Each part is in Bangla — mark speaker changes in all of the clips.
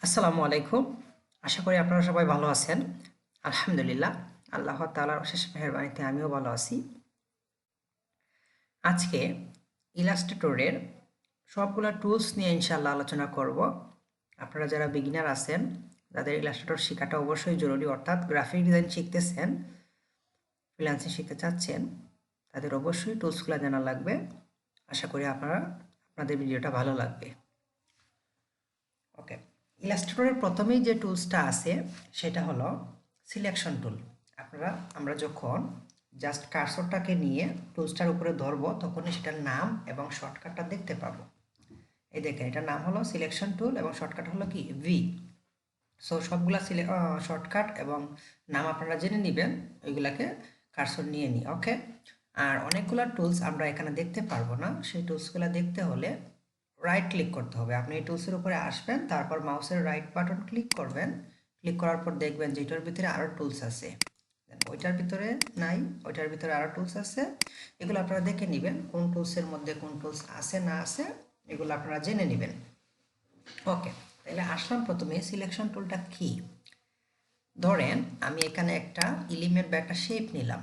Speaker 1: আসসালামু আলাইকুম। আশা করি আপনারা সবাই ভালো আছেন। আলহামদুলিল্লাহ, আল্লাহ তাআলার অশেষ মেহেরবানিতে আমিও ভালো আছি। আজকে ইলাস্ট্রেটরের সবগুলা টুলস নিয়ে ইনশাআল্লাহ আলোচনা করব। আপনারা যারা বিগিনার আছেন, তাদের ইলাস্ট্রেটর শেখাটা অবশ্যই জরুরি, অর্থাৎ গ্রাফিক ডিজাইন শিখতেছেন, ফ্রিল্যান্সিং শিখতে চাচ্ছেন, তাদের অবশ্যই টুলসগুলো জানা লাগবে। আশা করি আপনাদের ভিডিওটা ভালো লাগবে। ওকে, ইলাস্ট্রেটরের প্রথমেই যে টুলসটা আছে সেটা হলো সিলেকশন টুল। আমরা যখন জাস্ট কার্সরটাকে নিয়ে টুলসটার উপরে ধরবো তখনই সেটার নাম এবং শর্টকাটটা দেখতে পাবো। এই দেখেন, এটার নাম হলো সিলেকশন টুল এবং শর্টকাট হলো কি ভি। সো সবগুলা শর্টকাট এবং নাম আপনারা জেনে নেবেন, ওইগুলাকে কার্সর নিয়ে নিই। ওকে, আর অনেকগুলো টুলস আমরা এখানে দেখতে পারবো না। সেই টুলসগুলো দেখতে হলে রাইট ক্লিক করতে হবে। আপনি এই টুলসের উপরে আসবেন, তারপর মাউসের রাইট বাটন ক্লিক করবেন। ক্লিক করার পর দেখবেন যে এটার ভিতরে আরও টুলস আছে, ওইটার ভিতরে নাই, ওইটার ভিতরে আরও টুলস আছে। এগুলো আপনারা দেখে নেবেন কোন টুলসের মধ্যে কোন টুলস আছে না আছে, এগুলো আপনারা জেনে নেবেন। ওকে, তাহলে আসলাম প্রথমে সিলেকশন টুলটা কি। ধরেন আমি এখানে একটা এলিমেন্ট বা একটা শেপ নিলাম,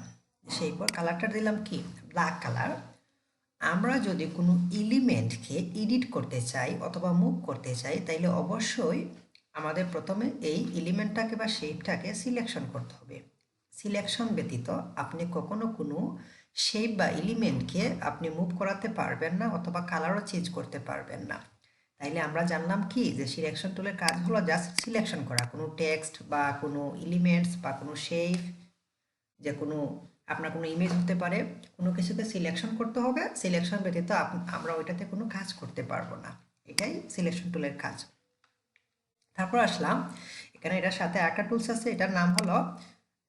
Speaker 1: শেপের কালারটা দিলাম কি ব্ল্যাক কালার। আমরা যদি কোনো এলিমেন্টকে এডিট করতে চাই অথবা মুভ করতে চাই, তাইলে অবশ্যই আমাদের প্রথমে এই এলিমেন্টটাকে বা শেপটাকে সিলেকশন করতে হবে। সিলেকশন ব্যতীত আপনি কখনো কোনো শেপ বা এলিমেন্টকে আপনি মুভ করাতে পারবেন না অথবা কালারও চেঞ্জ করতে পারবেন না। তাইলে আমরা জানলাম কি যে সিলেকশন টুলের কাজ হলো জাস্ট সিলেকশন করা, কোনো টেক্সট বা কোনো এলিমেন্টস বা কোনো শেপ, যে কোনো আপনার কোনো ইমেজ হতে পারে, কোনো কিছুকে সিলেকশন করতে হবে। সিলেকশন ব্যতীত আমরা ওইটাতে কোনো কাজ করতে পারবো না। এটাই সিলেকশন টুলের কাজ। তারপর আসলাম এখানে, এটার সাথে একটা টুলস আছে, এটার নাম হলো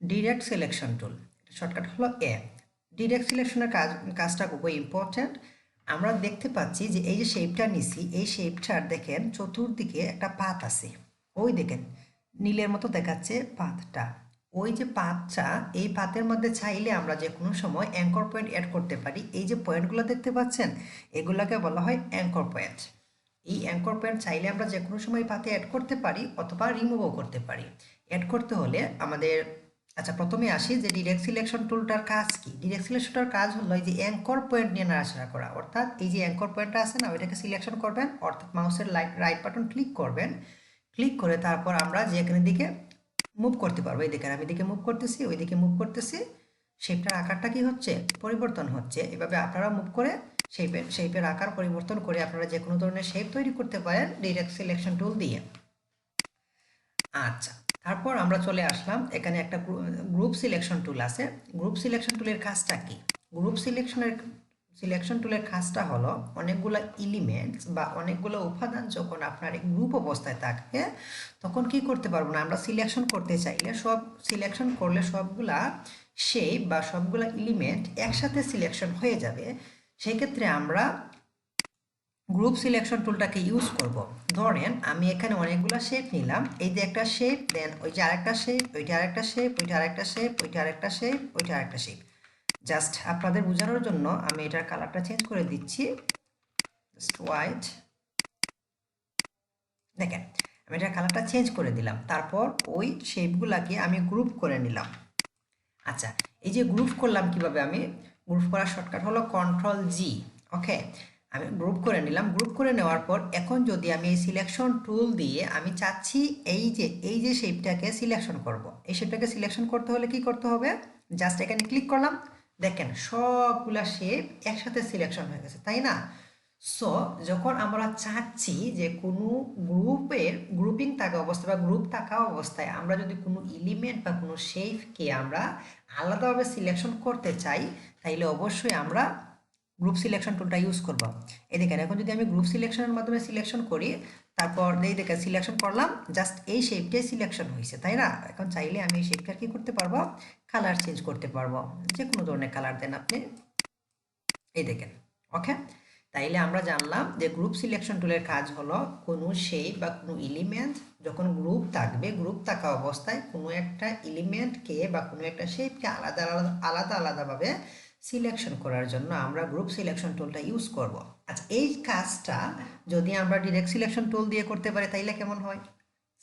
Speaker 1: ডিরেক্ট সিলেকশন টুল। শর্টকাট হলো এ। ডিরেক্ট সিলেকশনের কাজটা খুবই ইম্পর্ট্যান্ট। আমরা দেখতে পাচ্ছি যে এই যে শেপটা নিছি, এই শেপটার দেখেন চতুর্দিকে একটা পাত আছে। ওই দেখেন নীলের মতো দেখাচ্ছে পাতটা। ওই যে পাতটা, এই পাতের মধ্যে চাইলে আমরা যে কোনো সময় অ্যাঙ্কর পয়েন্ট অ্যাড করতে পারি। এই যে পয়েন্টগুলো দেখতে পাচ্ছেন, এগুলোকে বলা হয় অ্যাঙ্কর পয়েন্ট। এই অ্যাঙ্কর পয়েন্ট চাইলে আমরা যে কোনো সময় পাতে অ্যাড করতে পারি অথবা রিমুভও করতে পারি। অ্যাড করতে হলে আমাদের, আচ্ছা প্রথমে আসি যে ডিরেক্ট সিলেকশন টুলটার কাজ কি। ডিরেক্ট সিলেকশনটার কাজ হলো এই যে অ্যাঙ্কর পয়েন্ট নিয়ে নাড়াচাড়া করা, অর্থাৎ এই যে অ্যাঙ্কর পয়েন্টটা আছে না, ওইটাকে সিলেকশন করবেন, অর্থাৎ মাউসের রাইট বাটন ক্লিক করবেন। ক্লিক করে তারপর আমরা যে এখানে দিকে মুভ করতে পারবো। এই দেখেন আমি দিকে মুভ করতেছি, ওই দিকে মুভ করতেছি, শেপটার আকারটা কি হচ্ছে, পরিবর্তন হচ্ছে। এভাবে আপনারা মুভ করে শেপের আকার পরিবর্তন করে আপনারা যে কোনো ধরনের শেপ তৈরি করতে পারেন ডিরেক্ট সিলেকশন টুল দিয়ে। আচ্ছা, তারপর আমরা চলে আসলাম এখানে একটা গ্রুপ সিলেকশন টুল আছে। গ্রুপ সিলেকশন টুলের কাজটা কি। গ্রুপ সিলেকশন টুলের কাজটা হলো অনেকগুলো এলিমেন্টস বা অনেকগুলো উপাদান যখন আপনার গ্রুপ অবস্থায় থাকবে, তখন কি করতে পারবো না, আমরা সিলেকশন করতে চাইলে সব সিলেকশন করলে সবগুলা শেপ বা সবগুলা এলিমেন্ট একসাথে সিলেকশন হয়ে যাবে। সেই ক্ষেত্রে আমরা গ্রুপ সিলেকশন টুলটাকে ইউজ করব। ধরেন আমি এখানে অনেকগুলো শেপ নিলাম, এই যে একটা শেপ, দেন ওই যে আরেকটা শেপ, ওইটা আরেকটা শেপ, ওইটা আরেকটা শেপ, ওইটা আরেকটা শেপ, ওইটা আরেকটা শেপ। জাস্ট আপনাদের বোঝানোর জন্য আমি এটার কালারটা চেঞ্জ করে দিচ্ছি, জাস্ট হোয়াইট। দেখেন আমি এটার কালারটা চেঞ্জ করে দিলাম, তারপর ওই শেপগুলাকে আমি গ্রুপ করে নিলাম। আচ্ছা, এই যে গ্রুপ করলাম কিভাবে, আমি গ্রুপ করার শর্টকাট হলো কন্ট্রোল জি। ওকে, আমি গ্রুপ করে নিলাম। গ্রুপ করে নেওয়ার পর এখন যদি আমি এই সিলেকশন টুল দিয়ে আমি চাচ্ছি এই যে শেপটাকে সিলেকশন করব, এই শেপটাকে সিলেকশন করতে হলে কি করতে হবে, জাস্ট এখানে ক্লিক করলাম, দেখেন সবগুলা শেপ একসাথে সিলেকশন হয়ে গেছে, তাই না। সো যখন আমরা চাচ্ছি যে কোনো গ্রুপিং থাকা অবস্থায় বা গ্রুপ থাকা অবস্থায় আমরা যদি কোনো এলিমেন্ট বা কোনো শেপকে আমরা আলাদাভাবে সিলেকশন করতে চাই, তাইলে অবশ্যই আমরা গ্রুপ সিলেকশন টুলটা ইউজ করব। এই দেখেন এখন যদি আমি গ্রুপ সিলেকশনের মাধ্যমে সিলেকশন করি, তারপর এই দেখেন সিলেকশন করলাম, জাস্ট এই শেপটাই সিলেকশন হয়েছে, তাই না। এখন চাইলে আমি এই শেপটা কি করতে পারবো, কালার চেঞ্জ করতে পারবো, যে কোনো ধরনের কালার দেন আপনি, এই দেখেন। ওকে, তাইলে আমরা জানলাম যে গ্রুপ সিলেকশন টুলের কাজ হলো কোনো শেপ বা কোনো এলিমেন্ট যখন গ্রুপ থাকবে, গ্রুপ থাকা অবস্থায় কোনো একটা এলিমেন্টকে বা কোনো একটা শেপকে আলাদাভাবে সিলেকশন করার জন্য আমরা গ্রুপ সিলেকশন টুলটা ইউজ করব। আচ্ছা, এই কাজটা যদি আমরা ডিরেক্ট সিলেকশন টুল দিয়ে করতে পারি তাইলে কেমন হয়।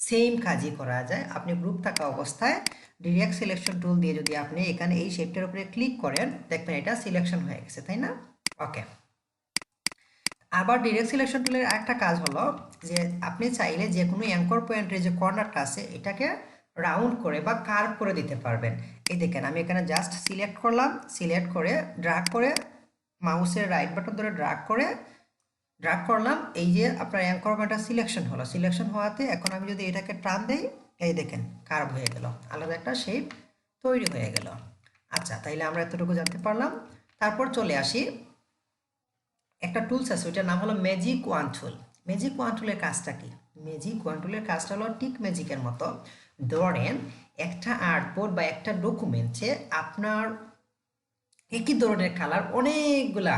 Speaker 1: সেম কাজই করা যায়। আপনি গ্রুপ থাকা অবস্থায় ডিরেক্ট সিলেকশন টুল দিয়ে যদি আপনি এখানে এই শেপটার উপরে ক্লিক করেন, দেখবেন এটা সিলেকশন হয়ে গেছে, তাই না? ওকে। আবার ডিরেক্ট সিলেকশন টুলের একটা কাজ হলো যে আপনি চাইলে যে কোনো অ্যাঙ্কর পয়েন্টের যে কর্নারটা আছে এটাকে রাউন্ড করে বা কার্ভ করে দিতে পারবেন। এই দেখেন আমি এখানে জাস্ট সিলেক্ট করলাম, সিলেক্ট করে ড্র্যাগ করে মাউসের রাইট বাটন ধরে ড্র্যাগ করলাম, এই যে আপনার অ্যাঙ্কর পয়েন্টটা সিলেকশন হলো। সিলেকশন হওয়াতে এখন আমি যদি এটাকে টান দেই, এই দেখেন কার্ভ হয়ে গেল, আলাদা একটা শেপ তৈরি হয়ে গেল। আচ্ছা, তাইলে আমরা এতটুকু জানতে পারলাম। তারপর চলে আসি, একটা টুলস আছে ওইটার নাম হলো ম্যাজিক ওয়ান টুল। ম্যাজিক ওয়ান টুলের কাজটা কি? ম্যাজিক ওয়ান টুলের কাজটা হলো ঠিক ম্যাজিকের মতো। ধরেন একটা আর্টবোর্ড বা একটা ডকুমেন্টে আপনার একই ধরনের কালার অনেকগুলা,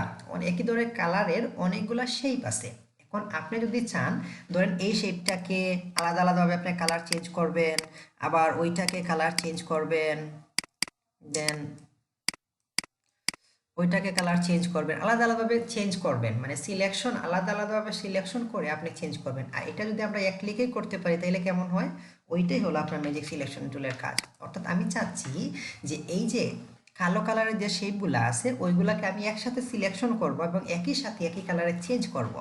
Speaker 1: একই ধরনের কালারের অনেকগুলা শেপ আছে। এখন আপনি যদি চান, ধরেন এই শেপটাকে আলাদা আলাদাভাবে আপনি কালার চেঞ্জ করবেন, আবার ওইটাকে কালার চেঞ্জ করবেন, দেন ওইটাকে কালার চেঞ্জ করবেন, আলাদা আলাদাভাবে চেঞ্জ করবেন, মানে সিলেকশন আলাদা আলাদাভাবে সিলেকশন করে আপনি চেঞ্জ করবেন। আর এটা যদি আমরা এক ক্লিকেই করতে পারি তাহলে কেমন হয়? ওইটাই হলো আপনার ম্যাজিক সিলেকশন টুলের কাজ। অর্থাৎ আমি চাচ্ছি যে এই যে কালো কালারের যে শেপগুলো আছে ওইগুলাকে আমি একসাথে সিলেকশন করব এবং একই সাথে একই কালারে চেঞ্জ করব।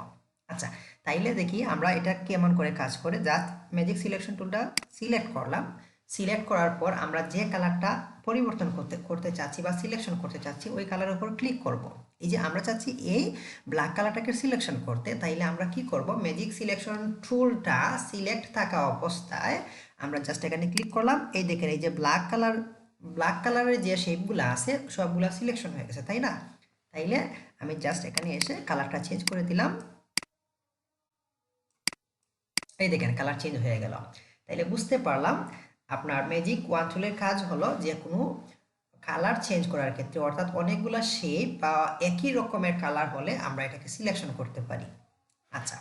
Speaker 1: আচ্ছা, তাইলে দেখি আমরা এটা কেমন করে কাজ করে। জাস্ট ম্যাজিক সিলেকশন টুলটা সিলেক্ট করলাম, সিলেক্ট করার পর আমরা যে কালারটা পরিবর্তন করতে চাচ্ছি বা সিলেকশন করতে চাচ্ছি ওই কালারের উপর ক্লিক করব। এই যে আমরা চাচ্ছি এই ব্ল্যাক কালারটাকে সিলেকশন করতে, তাইলে আমরা কি করব? ম্যাজিক সিলেকশন টুলটা সিলেক্ট থাকা অবস্থায় আমরা জাস্ট এখানে ক্লিক করলাম, এই দেখেন এই যে ব্ল্যাক কালারের যে শেপগুলো আছে সবগুলো সিলেকশন হয়ে গেছে, তাই না? তাইলে আমি জাস্ট এখানে এসে কালারটা চেঞ্জ করে দিলাম, এই দেখেন কালার চেঞ্জ হয়ে গেল। তাইলে বুঝতে পারলাম আপনার ম্যাজিক ওয়ান টুলের কাজ হলো যে কোনো কালার চেঞ্জ করার ক্ষেত্রে, অর্থাৎ অনেকগুলো শেপ বা একই রকমের কালার হলে আমরা এটাকে সিলেকশন করতে পারি। আচ্ছা,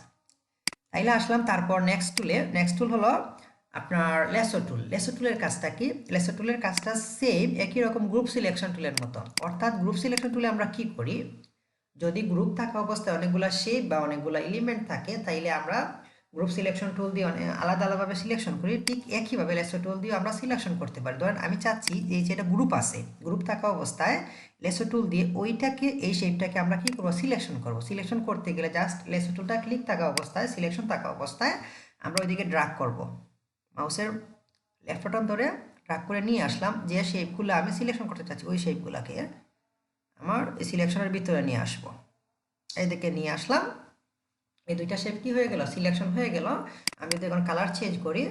Speaker 1: তাইলে আসলাম তারপর নেক্সট টুলে। নেক্সট টুল হলো আপনার লেসো টুল। লেসো টুলের কাজটা কি? লেসো টুলের কাজটা সেম একই রকম গ্রুপ সিলেকশন টুলের মতো। অর্থাৎ গ্রুপ সিলেকশন টুলে আমরা কি করি, যদি গ্রুপ থাকা অবস্থায় অনেকগুলো শেপ বা অনেকগুলো এলিমেন্ট থাকে তাইলে আমরা গ্রুপ সিলেকশন টুল দিয়ে আলাদা আলাদাভাবে সিলেকশন করি। ঠিক একইভাবে লেসো টুল দিয়ে আমরা সিলেকশন করতে পারি। ধরেন আমি চাচ্ছি যে এই যেটা গ্রুপ আছে, গ্রুপ থাকা অবস্থায় লেসো টুল দিয়ে ওইটাকে এই শেপটাকে আমরা কি করব? সিলেকশন করব। সিলেকশন করতে গেলে জাস্ট লেসো টুলটা ক্লিক থাকা অবস্থায়, সিলেকশন থাকা অবস্থায় আমরা ওইদিকে ড্রাগ করব, মাউসের লেফট বাটন ধরে ড্রাগ করে নিয়ে আসলাম, যে শেপগুলো আমি সিলেকশন করতে চাচ্ছি ওই শেপগুলোকে আমার এই সিলেকশনের ভিতরে নিয়ে আসবো। এই দিকে নিয়ে আসলাম, এই দুইটা শেপ কি হয়ে গেল? সিলেকশন হয়ে গেল। আমি যদি এখন কালার চেঞ্জ করি,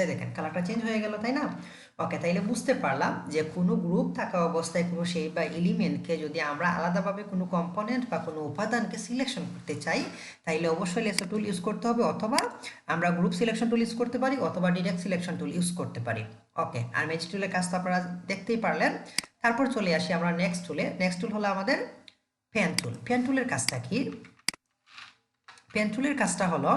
Speaker 1: এই দেখেন কালারটা চেঞ্জ হয়ে গেল, তাই না? ওকে, তাইলে বুঝতে পারলাম যে কোনো গ্রুপ থাকা অবস্থায় কোনো শেপ বা এলিমেন্টকে যদি আমরা আলাদাভাবে কোনো কম্পোনেন্ট বা কোনো উপাদানকে সিলেকশন করতে চাই তাইলে অবশ্যই লেসো টুল ইউজ করতে হবে, অথবা আমরা গ্রুপ সিলেকশন টুল ইউজ করতে পারি, অথবা ডিরেক্ট সিলেকশন টুল ইউজ করতে পারি। ওকে, আর ম্যাজিক টুলের কাজ তো আপনারা দেখতেই পারলেন। তারপর চলে আসি আমরা নেক্সট টুলে। নেক্সট টুল হলো আমাদের পেন টুল। পেন টুলের কাজটা কি? পেন টুলের কাজটা হলো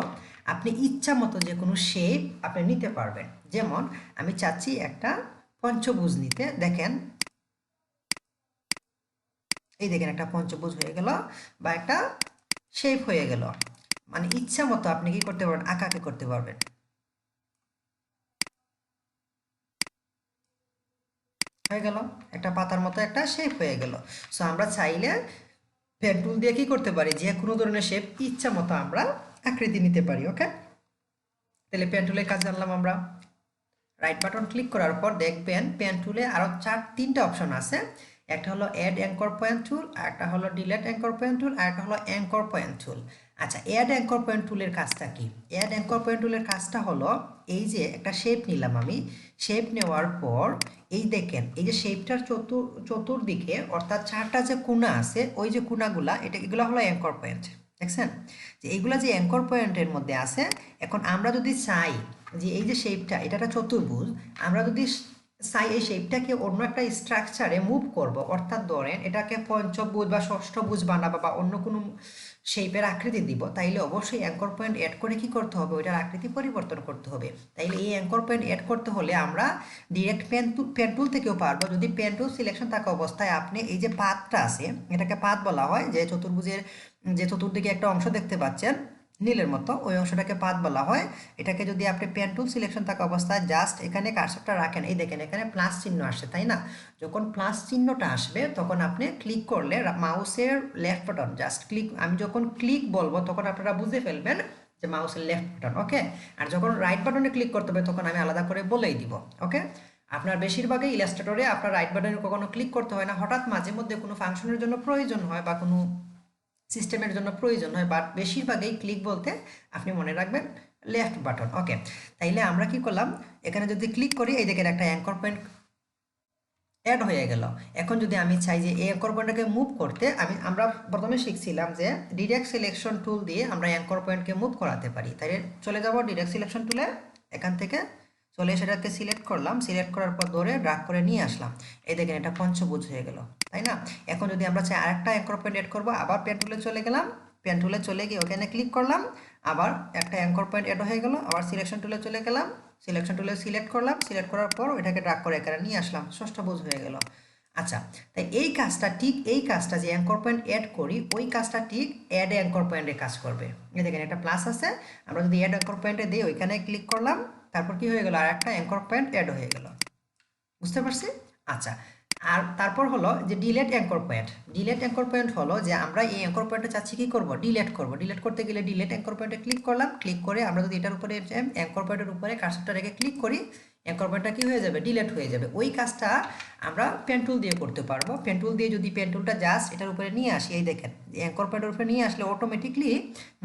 Speaker 1: আপনি ইচ্ছা মতো যে কোনো শেপ আপনি নিতে পারবেন। যেমন আমি চাচ্ছি একটা পঞ্চভুজ নিতে, দেখেন এই দেখেন একটা পঞ্চভুজ হয়ে গেল বা একটা শেপ হয়ে গেল। মানে ইচ্ছা মতো আপনি কি করতে পারবেন? আঁকাকে করতে পারবেন। হয়ে গেল একটা পাতার মতো একটা শেপ হয়ে গেল। সো আমরা চাইলে পেন টুল দিয়ে কি করতে পারি? যে কোনো ধরনের শেপ ইচ্ছা মতো আমরা আকৃতি নিতে পারি। ওকে, তাহলে পেন টুলের কাজ জানলাম আমরা। রাইট বাটন ক্লিক করার পর দেখবেন পেন টুলে আরও তিনটা অপশন আছে। একটা হলো অ্যাড অ্যাঙ্কর পয়েন্ট টুল, একটা হলো ডিলেট অ্যাঙ্কর পয়েন্ট টুল, আর একটা হলো অ্যাঙ্কর পয়েন্ট টুল। আচ্ছা, অ্যাড অ্যাঙ্কর পয়েন্ট টুলের কাজটা কি? অ্যাড অ্যাঙ্কর পয়েন্ট টুলের কাজটা হলো এই যে একটা শেপ নিলাম আমি, শেপ নেওয়ার পর এই দেখেন এই যে শেপটার চতুর্দিকে অর্থাৎ চারটা যে কোণা আছে ওই যে কোণাগুলা এগুলো হলো অ্যাঙ্কর পয়েন্ট। দেখছেন যে এইগুলা যে অ্যাঙ্কর পয়েন্টের মধ্যে আছে। এখন আমরা যদি চাই যে এই যে শেপটা এটা একটা চতুর্ভুজ, আমরা যদি চাই এই শেপটাকে অন্য একটা স্ট্রাকচারে মুভ করব, অর্থাৎ ধরেন এটাকে পঞ্চভুজ বা ষষ্ঠভুজ বানাবো বা অন্য কোনো শেপের আকৃতি দিব, তাইলে অবশ্যই অ্যাঙ্কর পয়েন্ট অ্যাড করে কি করতে হবে? ওইটার আকৃতি পরিবর্তন করতে হবে। তাইলে এই অ্যাঙ্কর পয়েন্ট অ্যাড করতে হলে আমরা ডিরেক্ট পেন টুল থেকেও পারবো। যদি পেন টুল সিলেকশন থাকা অবস্থায় আপনি এই যে পাতটা আছে, এটাকে পাত বলা হয়, যে চতুর্ভুজের যে চতুর্দিকে একটা অংশ দেখতে পাচ্ছেন নীলের মতো ওই অংশটাকে পাত বলা হয়। এটাকে যদি আপনি পেন টুল সিলেকশন থাকা অবস্থায় জাস্ট এখানে কার্সরটা রাখেন, এই দেখেন এখানে প্লাস চিহ্ন আসছে তাই না? যখন প্লাস চিহ্নটা আসবে তখন আপনি ক্লিক করলে মাউসের লেফট বাটন জাস্ট ক্লিক, আমি যখন ক্লিক বলবো তখন আপনারা বুঝে ফেলবেন যে মাউসের লেফট বাটন, ওকে? আর যখন রাইট বাটনে ক্লিক করতে হবে তখন আমি আলাদা করে বলেই দিব, ওকে? আপনার বেশিরভাগই ইলাস্ট্রেটরে আপনার রাইট বাটনে কখনো ক্লিক করতে হয় না, হঠাৎ মাঝে মধ্যে কোনো ফাংশনের জন্য প্রয়োজন হয় বা কোনো সিস্টেমের জন্য প্রয়োজন হয়, বাট বেশিরভাগই ক্লিক বলতে আপনি মনে রাখবেন লেফট বাটন, ওকে? তাইলে আমরা কি করলাম, এখানে যদি ক্লিক করি এই দেখেন একটা অ্যাঙ্কর পয়েন্ট অ্যাড হয়ে গেল। এখন যদি আমি চাই যে এই অ্যাঙ্কর পয়েন্টটাকে মুভ করতে, আমরা প্রথমে শিখছিলাম যে ডিরেক্ট সিলেকশন টুল দিয়ে আমরা অ্যাঙ্কর পয়েন্টকে মুভ করাতে পারি। তাই চলে যাব ডিরেক্ট সিলেকশন টুলে, এখান থেকে চলে সেটাকে সিলেক্ট করলাম, সিলেক্ট করার পর ধরে ড্রাগ করে নিয়ে আসলাম, এই দেখেন এটা পঞ্চভুজ হয়ে গেল, তাই না? এখন যদি আমরা চাই আরেকটা অ্যাঙ্কর পয়েন্ট অ্যাড করবো, আবার পেন টুলে চলে গেলাম, পেন টুলে চলে গিয়ে ওখানে ক্লিক করলাম, আবার একটা অ্যাঙ্কর পয়েন্ট অ্যাড হয়ে গেল, আবার সিলেকশন টুলে চলে গেলাম, সিলেকশন টুলে সিলেক্ট করলাম, সিলেক্ট করার পর এটাকে ড্রাগ করে এখানে নিয়ে আসলাম, ষষ্ঠভুজ হয়ে গেল। আচ্ছা, তাই এই কাজটা ঠিক এই কাজটা যে অ্যাঙ্কর পয়েন্ট অ্যাড করি ওই কাজটা ঠিক অ্যাড অ্যাঙ্কর পয়েন্টে কাজ করবে। এই দেখেন একটা প্লাস আছে, আমরা যদি অ্যাড অ্যাঙ্কর পয়েন্টে দিই ওইখানে ক্লিক করলাম, তারপর কি হয়ে গেল আর একটা অ্যাঙ্কর পয়েন্ট অ্যাড হয়ে গেল, বুঝতে পারছি? আচ্ছা, আর তারপর হলো যে delete anchor point. Delete anchor point হলো যে আমরা এই অ্যাঙ্কর পয়েন্টে চাচ্ছি কি করব, ডিলেট করব। ডিলেট করতে গেলে ডিলেট অ্যাঙ্কর পয়েন্টে ক্লিক করলাম, ক্লিক করে আমরা যদি এটার উপরে অ্যাঙ্কর পয়েন্টের উপরে কার্সরটা রেখে ক্লিক করি অ্যাঙ্কর পয়েন্টটা কি হয়ে যাবে, ডিলেট হয়ে যাবে। ওই কাজটা আমরা পেন টুল দিয়ে করতে পারবো। পেন টুল দিয়ে যদি পেন টুলটা জাস্ট এটার উপরে নিয়ে আসি, এই দেখেন অ্যাঙ্কর পয়েন্টের উপরে নিয়ে আসলে অটোমেটিকলি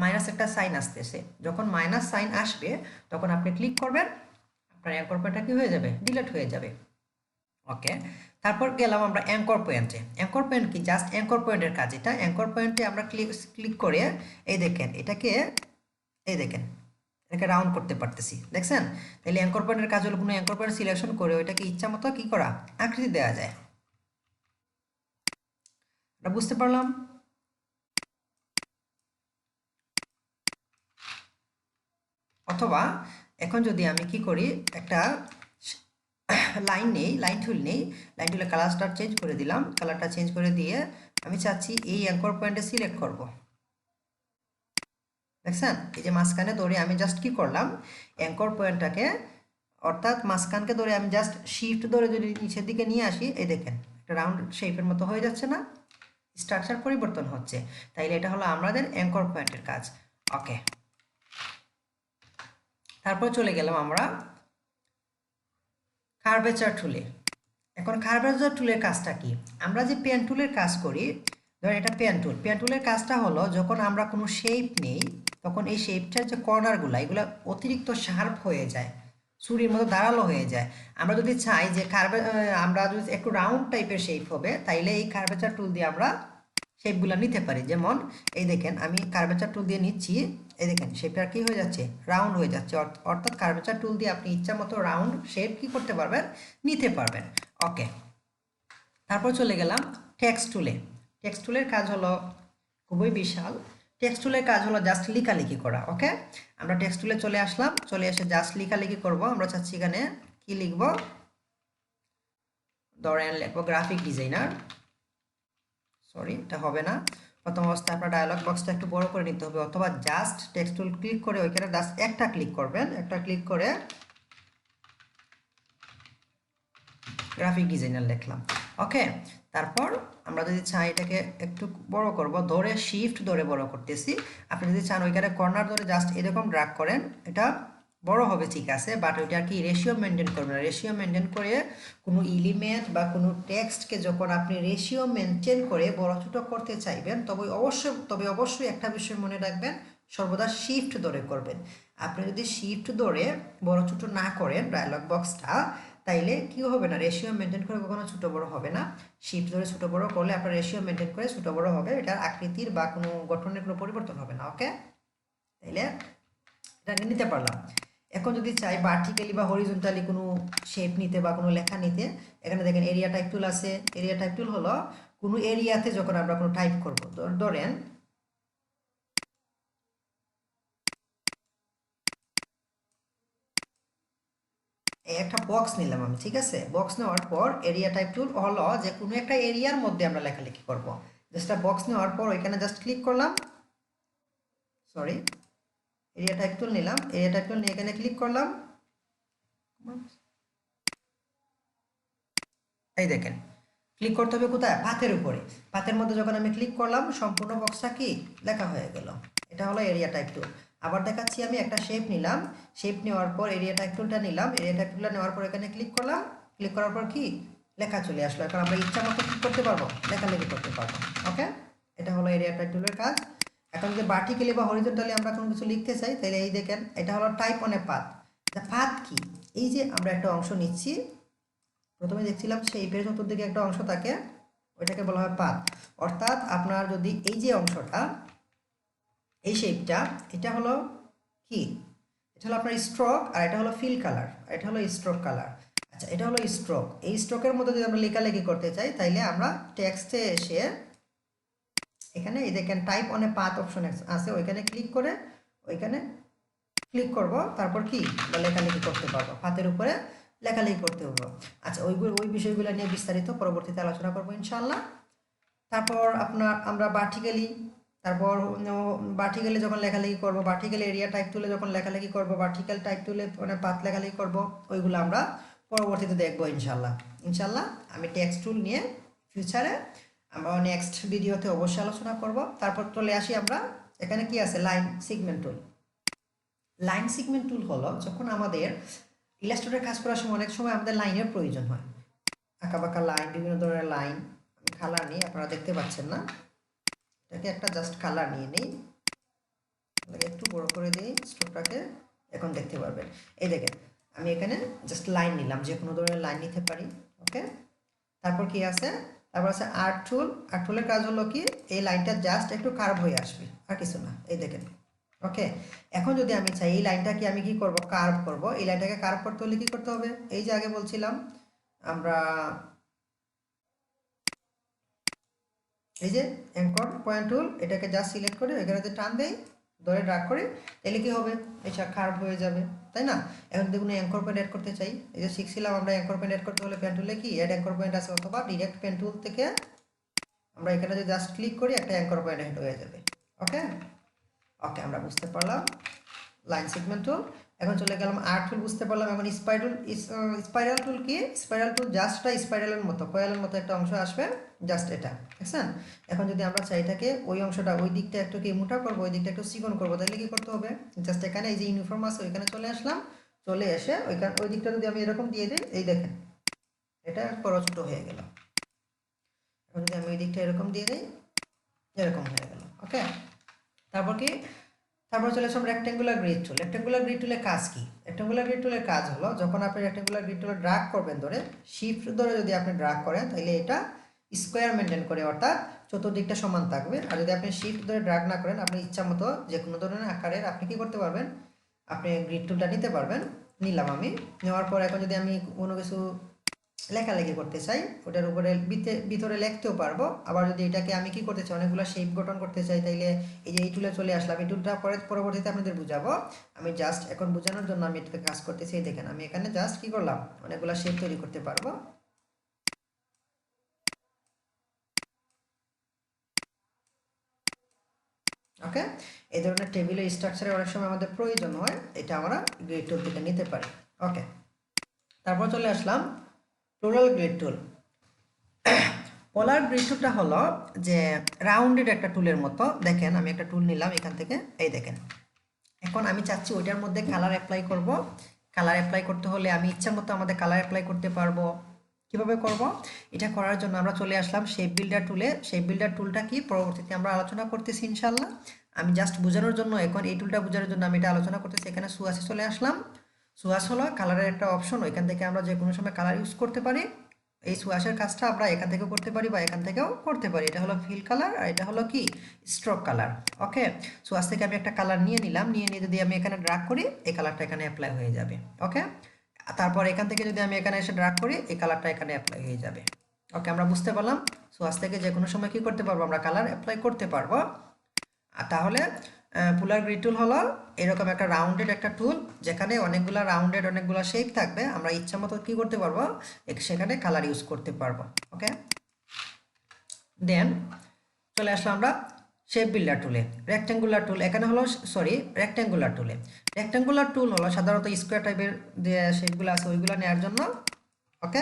Speaker 1: মাইনাস একটা সাইন আসতেছে, যখন মাইনাস সাইন আসবে তখন আপনি ক্লিক করবেন, আপনার অ্যাঙ্কর পয়েন্টটা কি হয়ে যাবে, ডিলেট হয়ে যাবে, ওকে? তারপর গেলাম আমরা অ্যাঙ্কর পয়েন্টে। অ্যাঙ্কর পয়েন্ট কি, জাস্ট অ্যাঙ্কর পয়েন্টের কাজ এটা। অ্যাঙ্কর পয়েন্টে আমরা ক্লিক করে এই দেখেন এটাকে, এই দেখেন এটাকে রাউন্ড করতে পারতেছি, দেখছেন? তাহলে অ্যাঙ্কর পয়েন্টের কাজ হলো কোনো অ্যাঙ্কর পয়েন্ট সিলেকশন করে ওইটাকে ইচ্ছা মতো কি করা, আকৃতি দেওয়া যায়। এটা বুঝতে পারলাম? অথবা এখন যদি আমি কি করি, একটা লাইন নেই, লাইন টুল নেই, লাইন টুলে কালারটা চেঞ্জ করে দিলাম, কালারটা চেঞ্জ করে দিয়ে আমি চাচ্ছি এই অ্যাঙ্কর পয়েন্টে সিলেক্ট করব, দেখছেন? এই যে মাঝখানে ধরে আমি জাস্ট কি করলাম, অ্যাঙ্কর পয়েন্টটাকে অর্থাৎ মাঝখানকে ধরে আমি জাস্ট শিফট ধরে যদি নিচের দিকে নিয়ে আসি, এই দেখেন একটা রাউন্ড শেপের মতো হয়ে যাচ্ছে না, স্ট্রাকচার পরিবর্তন হচ্ছে। তাইলে এটা হলো আমাদের অ্যাঙ্কর পয়েন্টের কাজ, ওকে? তারপর চলে গেলাম আমরা কার্ভেচার টুলে। এখন কার্ভেচার টুলের কাজটা কি, আমরা যে পেন টুলের কাজ করি, ধরেন এটা পেন টুল, পেন টুলের কাজটা হলো যখন আমরা কোনো শেপ নেই তখন এই শেপটার যে কর্নারগুলো এগুলো অতিরিক্ত শার্প হয়ে যায়, ছুরির মতো ধারালো হয়ে যায়। আমরা যদি চাই যে আমরা যদি একটু রাউন্ড টাইপের শেপ হবে, তাইলে এই কার্ভেচার টুল দিয়ে আমরা শেপগুলো নিতে পারি। যেমন এই দেখেন আমি কার্ভেচার টুল দিয়ে নিচ্ছি, এই দেখেন শেপটা কি হয়ে যাচ্ছে, রাউন্ড হয়ে যাচ্ছে। অর্থাৎ কার্ভেচার টুল দিয়ে আপনি ইচ্ছা মতো রাউন্ড শেপ কি করতে পারবেন, নিতে পারবেন, ওকে? তারপর চলে গেলাম টেক্সট টুলে। টেক্সট টুলের কাজ হলো খুবই বিশাল। টেক্সট টুলের কাজ হলো জাস্ট লেখালেখি করা, ওকে? আমরা টেক্সট টুলে চলে আসলাম, চলে এসে জাস্ট লেখালেখি করব। আমরা চাচ্ছি এখানে কি লিখব, ধরেন লিখবো গ্রাফিক ডিজাইনার, সরি এটা হবে না। প্রথম অবস্থায় আপনার ডায়লগ বক্সটা একটু বড় করে নিতে হবে, অথবা জাস্ট টেক্সট টুল ক্লিক করে ওইখানে জাস্ট একটা ক্লিক করবেন, একটা ক্লিক করে গ্রাফিক ডিজাইনার লিখলাম, ওকে? তারপর আমরা যদি চাই এটাকে একটু বড় করব, ধরে শিফট ধরে বড় করতেছি। আপনি যদি চান ওইখানে কর্নার ধরে জাস্ট এরকম ড্র্যাগ করেন, এটা বড় হবে, ঠিক আছে, বাট ওইটা কি রেশিও মেনটেন করবেন। রেশিও মেনটেন করে কোনো এলিমেন্ট বা কোনো টেক্সটকে যখন আপনি রেশিও মেনটেন করে বড় ছোট করতে চাইবেন তবে অবশ্যই একটা বিষয় মনে রাখবেন, সর্বদা শিফট ধরে করবেন। আপনি যদি শিফট ধরে বড় ছোট না করেন ডায়লগ বক্সটা, তাইলে কি হবে না, রেশিও মেনটেন করে কখনো ছোট বড় হবে না। শিফট ধরে ছোট বড় করলে আপনার রেশিও মেনটেন করে ছোট বড় হবে, এটার আকৃতির বা কোনো গঠনের কোনো পরিবর্তন হবে না, ওকে? তাইলে এটা নিতে পারলাম। এখন যদি চাই ভার্টিক্যালি বা হরিজন্টালি কোনো শেপ নিতে বা কোনো লেখা নিতে, এখানে দেখেন এরিয়া টাইপ টুল আছে। এরিয়া টাইপ টুল হলো কোনো এরিয়াতে যখন আমরা কোনো টাইপ করব, ধরেন একটা বক্স নিলাম আমি, ঠিক আছে? বক্স নেওয়ার পর এরিয়া টাইপ টুল হলো যে কোনো একটা এরিয়ার মধ্যে আমরা লেখালেখি করব। জাস্ট বক্স নেওয়ার পর ওইখানে জাস্ট ক্লিক করলাম, সরি এরিয়া টাইপ টুল নিলাম, এরিয়া টাইপ টুল নিয়ে এখানে ক্লিক করলাম, এই দেখেন ক্লিক করতে হবে কোথায়, পাতের উপরে। পাতের মধ্যে যখন আমি ক্লিক করলাম সম্পূর্ণ বক্সটা কি লেখা হয়ে গেল। এটা হলো এরিয়া টাইপ টুল। আবার দেখাচ্ছি, আমি একটা শেপ নিলাম, শেপ নেওয়ার পর এরিয়া টাইপ টুলটা নিলাম, এরিয়া টাইপ টুলটা নেওয়ার পর এখানে ক্লিক করলাম, ক্লিক করার পর কি লেখা চলে আসলো। এখন আমরা ইচ্ছা মতো কি করতে পারবো, লেখালেখি করতে পারবো। ওকে, এটা হলো এরিয়া টাইপ টুলের কাজ। এখন যদি ভার্টিক্যালি বা হরিজন্টালি আমরা কোনো কিছু লিখতে চাই, তাহলে এই দেখেন এটা হলো type on a path. Path কি, এই যে আমরা একটা অংশ নিচ্ছি, প্রথমে দেখছিলাম শেপের চতুর্দিকে একটা অংশ থাকে, ওইটাকে বলা হয় পাত। অর্থাৎ আপনার যদি এই যে অংশটা, এই শেপটা, এটা হলো কি, এটা হলো আপনার স্ট্রোক, আর এটা হলো ফিল কালার, আর এটা হলো স্ট্রোক কালার। আচ্ছা, এটা হলো স্ট্রোক। এই স্ট্রোকের মধ্যে যদি আমরা লেখালেখি করতে চাই, তাইলে আমরা টেক্সটে এসে এখানে এই দেখেন type on a path option আছে, ওইখানে ক্লিক করে ওইখানে ক্লিক করব, তারপর কি লেখালেখি করতে পারবো, পাতের উপরে লেখালেখি করতে পারবো। আচ্ছা, ওই বিষয়গুলো নিয়ে বিস্তারিত পরবর্তীতে আলোচনা করবো ইনশাআল্লাহ। তারপর আপনার আমরা ভার্টিক্যালি, তারপর ভার্টিক্যালি যখন লেখালেখি করব, ভার্টিক্যাল এরিয়া টাইপ তুলে যখন লেখালেখি করব, ভার্টিক্যাল টাইপ তুলে মানে পাত লেখালেখি করব, ওইগুলো আমরা পরবর্তীতে দেখবো ইনশাআল্লাহ। ইনশাআল্লাহ আমি টেক্সট টুল নিয়ে ফিউচারে আমরা নেক্সট ভিডিওতে অবশ্যই আলোচনা করব। তারপর চলে আসি আমরা, এখানে কি আছে, লাইন সিগমেন্ট টুল। লাইন সিগমেন্ট টুল হলো যখন আমাদের ইলাস্ট্রেটরে কাজ করার সময় অনেক সময় আমাদের লাইনের প্রয়োজন হয়, আঁকাবাঁকা লাইন, বিভিন্ন ধরনের লাইন। আমি কালার নিই, আপনারা দেখতে পাচ্ছেন না, এটাকে একটা জাস্ট কালার নিয়ে নিই, একটু বড় করে দিই স্ট্রোকটাকে, এখন দেখতে পারবেন। এই দেখেন আমি এখানে জাস্ট লাইন নিলাম, যে কোনো ধরনের লাইন নিতে পারি। ওকে, তারপর কি আছে, তারপর আছে আর্ট টুল। আর্ট টুলের কাজ হলো কি, এই লাইনটা জাস্ট একটু কার্ভ হয়ে আসবে, আর কিছু না। এই দেখেন, ওকে। এখন যদি আমি চাই এই লাইনটাকে আমি কি করব, কার্ভ করব। এই লাইনটাকে কার্ভ করতে হলে কি করতে হবে, এই যে আগে বলছিলাম আমরা, এই যে অ্যাঙ্কর পয়েন্ট টুল, এটাকে জাস্ট সিলেক্ট করে এখানে যে টান দেই, ধরে ড্রাগ করি, তাহলে কি হবে, এটা কার্ভ হয়ে যাবে, তাই না। এখন দেখুন অ্যাঙ্কর পয়েন্ট অ্যাড করতে চাই, এই যে শিখছিলাম আমরা অ্যাঙ্কর পয়েন্ট অ্যাড করতে হলে পেন টুলে কি অ্যাড অ্যাঙ্কর পয়েন্ট আছে, অথবা ডিরেক্ট পেন টুল থেকে আমরা এখানে যে জাস্ট ক্লিক করি একটা অ্যাঙ্কর পয়েন্ট অ্যাড হয়ে যাবে। ওকে, ওকে, আমরা বুঝতে পারলাম লাইন সেগমেন্ট টুল। এখন চলে গেলাম আর্ট টুল, বুঝতে পারলাম। এখন স্পাইরাল টুল কি, স্পাইরাল টুল জাস্ট স্পাইরালের মতো, কয়েলের মতো একটা অংশ আসবে, জাস্ট এটা, দেখছেন। এখন যদি আমরা চাই এটাকে ওই অংশটা, ওই দিকটা একটু কি মোটা করবো, ওই দিকটা একটু চিকন করবো, তাহলে কি করতে হবে, জাস্ট এখানে এই যে ইউনিফর্ম আছে ওইখানে চলে আসলাম, চলে এসে ওইখানে ওই দিকটা যদি আমি এরকম দিয়ে দিই, এই দেখেন এটা বড় ছোট হয়ে গেল। এখন যদি আমি ওই দিকটা এরকম দিয়ে দিই, এরকম হয়ে গেল। ওকে, তারপর কি, তারপর চলে আসলাম রেক্টেঙ্গুলার গ্রিড টুল। রেক্টেঙ্গুলার গ্রিড টুলের কাজ কি, রেক্টেঙ্গুলার গ্রিড টুলের কাজ হলো যখন আপনি রেক্টেঙ্গুলার গ্রিড টুলে ড্রাগ করবেন, ধরে শিফট ধরে যদি আপনি ড্রাগ করেন, তাহলে এটা স্কোয়ার মেনটেন করে, অর্থাৎ চতুর্দিকটা সমান থাকবে। আর যদি আপনি শিফট ধরে ড্রাগ না করেন, আপনি ইচ্ছা মতো যে কোনো ধরনের আকারের আপনি কি করতে পারবেন, আপনি গ্রিড টুলটা নিতে পারবেন। নিলাম আমি, নেওয়ার পর এখন যদি আমি কোনো কিছু লেখালেখি করতে চাই, ওটার উপরে ভিতরে লিখতেও পারবো। আবার যদি এটাকে আমি কি করতে চাই, অনেকগুলো শেপ গঠন করতে চাই, তাইলে এই যে এই টুলে চলে আসলাম। এই টুলটা পরবর্তীতে আপনাদের বুঝাবো। আমি জাস্ট এখন বোঝানোর জন্য আমি এটাতে কাজ করতেছি। দেখেন আমি এখানে জাস্ট কি করলাম, অনেকগুলো শেপ তৈরি করতে পারবো। ওকে, এই ধরনের টেবিলের স্ট্রাকচারে অনেক সময় আমাদের প্রয়োজন হয়, এটা আমরা গ্রিড টুল থেকে নিতে পারি। ওকে, তারপর চলে আসলাম পোলার গ্রিড টুল। পোলার গ্রিড টুলটা হলো যে রাউন্ডেড একটা টুলের মতো। দেখেন আমি একটা টুল নিলাম এখান থেকে, এই দেখেন। এখন আমি চাচ্ছি ওইটার মধ্যে কালার অ্যাপ্লাই করব। কালার অ্যাপ্লাই করতে হলে আমি ইচ্ছা মতো আমাদের কালার অ্যাপ্লাই করতে পারবো। কিভাবে করব, এটা করার জন্য আমরা চলে আসলাম শেপ বিল্ডার টুলে। শেপ বিল্ডার টুলটা কি পরবর্তীতে আমরা আলোচনা করতেছি ইনশাল্লাহ। আমি জাস্ট বোঝানোর জন্য, এখন এই টুলটা বোঝানোর জন্য আমি এটা আলোচনা করতেছি। এখানে সুয়াসে চলে আসলাম। সুয়াস হলো কালারের একটা অপশন, ওইখান থেকে আমরা যে কোনো সময় কালার ইউজ করতে পারি। এই সুয়াশের কাজটা আমরা এখান থেকেও করতে পারি বা এখান থেকেও করতে পারি। এটা হলো ফিল কালার, আর এটা হলো কি স্ট্রোক কালার। ওকে, সুয়াশ থেকে আমি একটা কালার নিয়ে নিলাম, নিয়ে নিয়ে যদি আমি এখানে ড্রাগ করি, এই কালারটা এখানে অ্যাপ্লাই হয়ে যাবে। ওকে, তারপর এখান থেকে যদি আমি এখানে এসে ড্রাগ করি, এই কালারটা এখানে অ্যাপ্লাই হয়ে যাবে। ওকে, আমরা বুঝতে পারলাম সুয়াশ থেকে যে কোনো সময় কি করতে পারবো, আমরা কালার অ্যাপ্লাই করতে পারবো। আর তাহলে পোলার গ্রিড টুল হলো এরকম একটা রাউন্ডেড একটা টুল, যেখানে অনেকগুলা রাউন্ডেড অনেকগুলা শেপ থাকবে। আমরা ইচ্ছা মতো কি করতে পারবো, সেখানে কালার ইউজ করতে পারবো। ওকে, দেন চলে আসলাম আমরা শেপ বিল্ডার টুলে রেক্ট্যাঙ্গুলার টুল এখানে হলো সরি রেক্ট্যাঙ্গুলার টুলে রেক্ট্যাঙ্গুলার টুল হলো সাধারণত স্কোয়ার টাইপের যে শেপগুলো আছে ওইগুলো নেওয়ার জন্য। ওকে,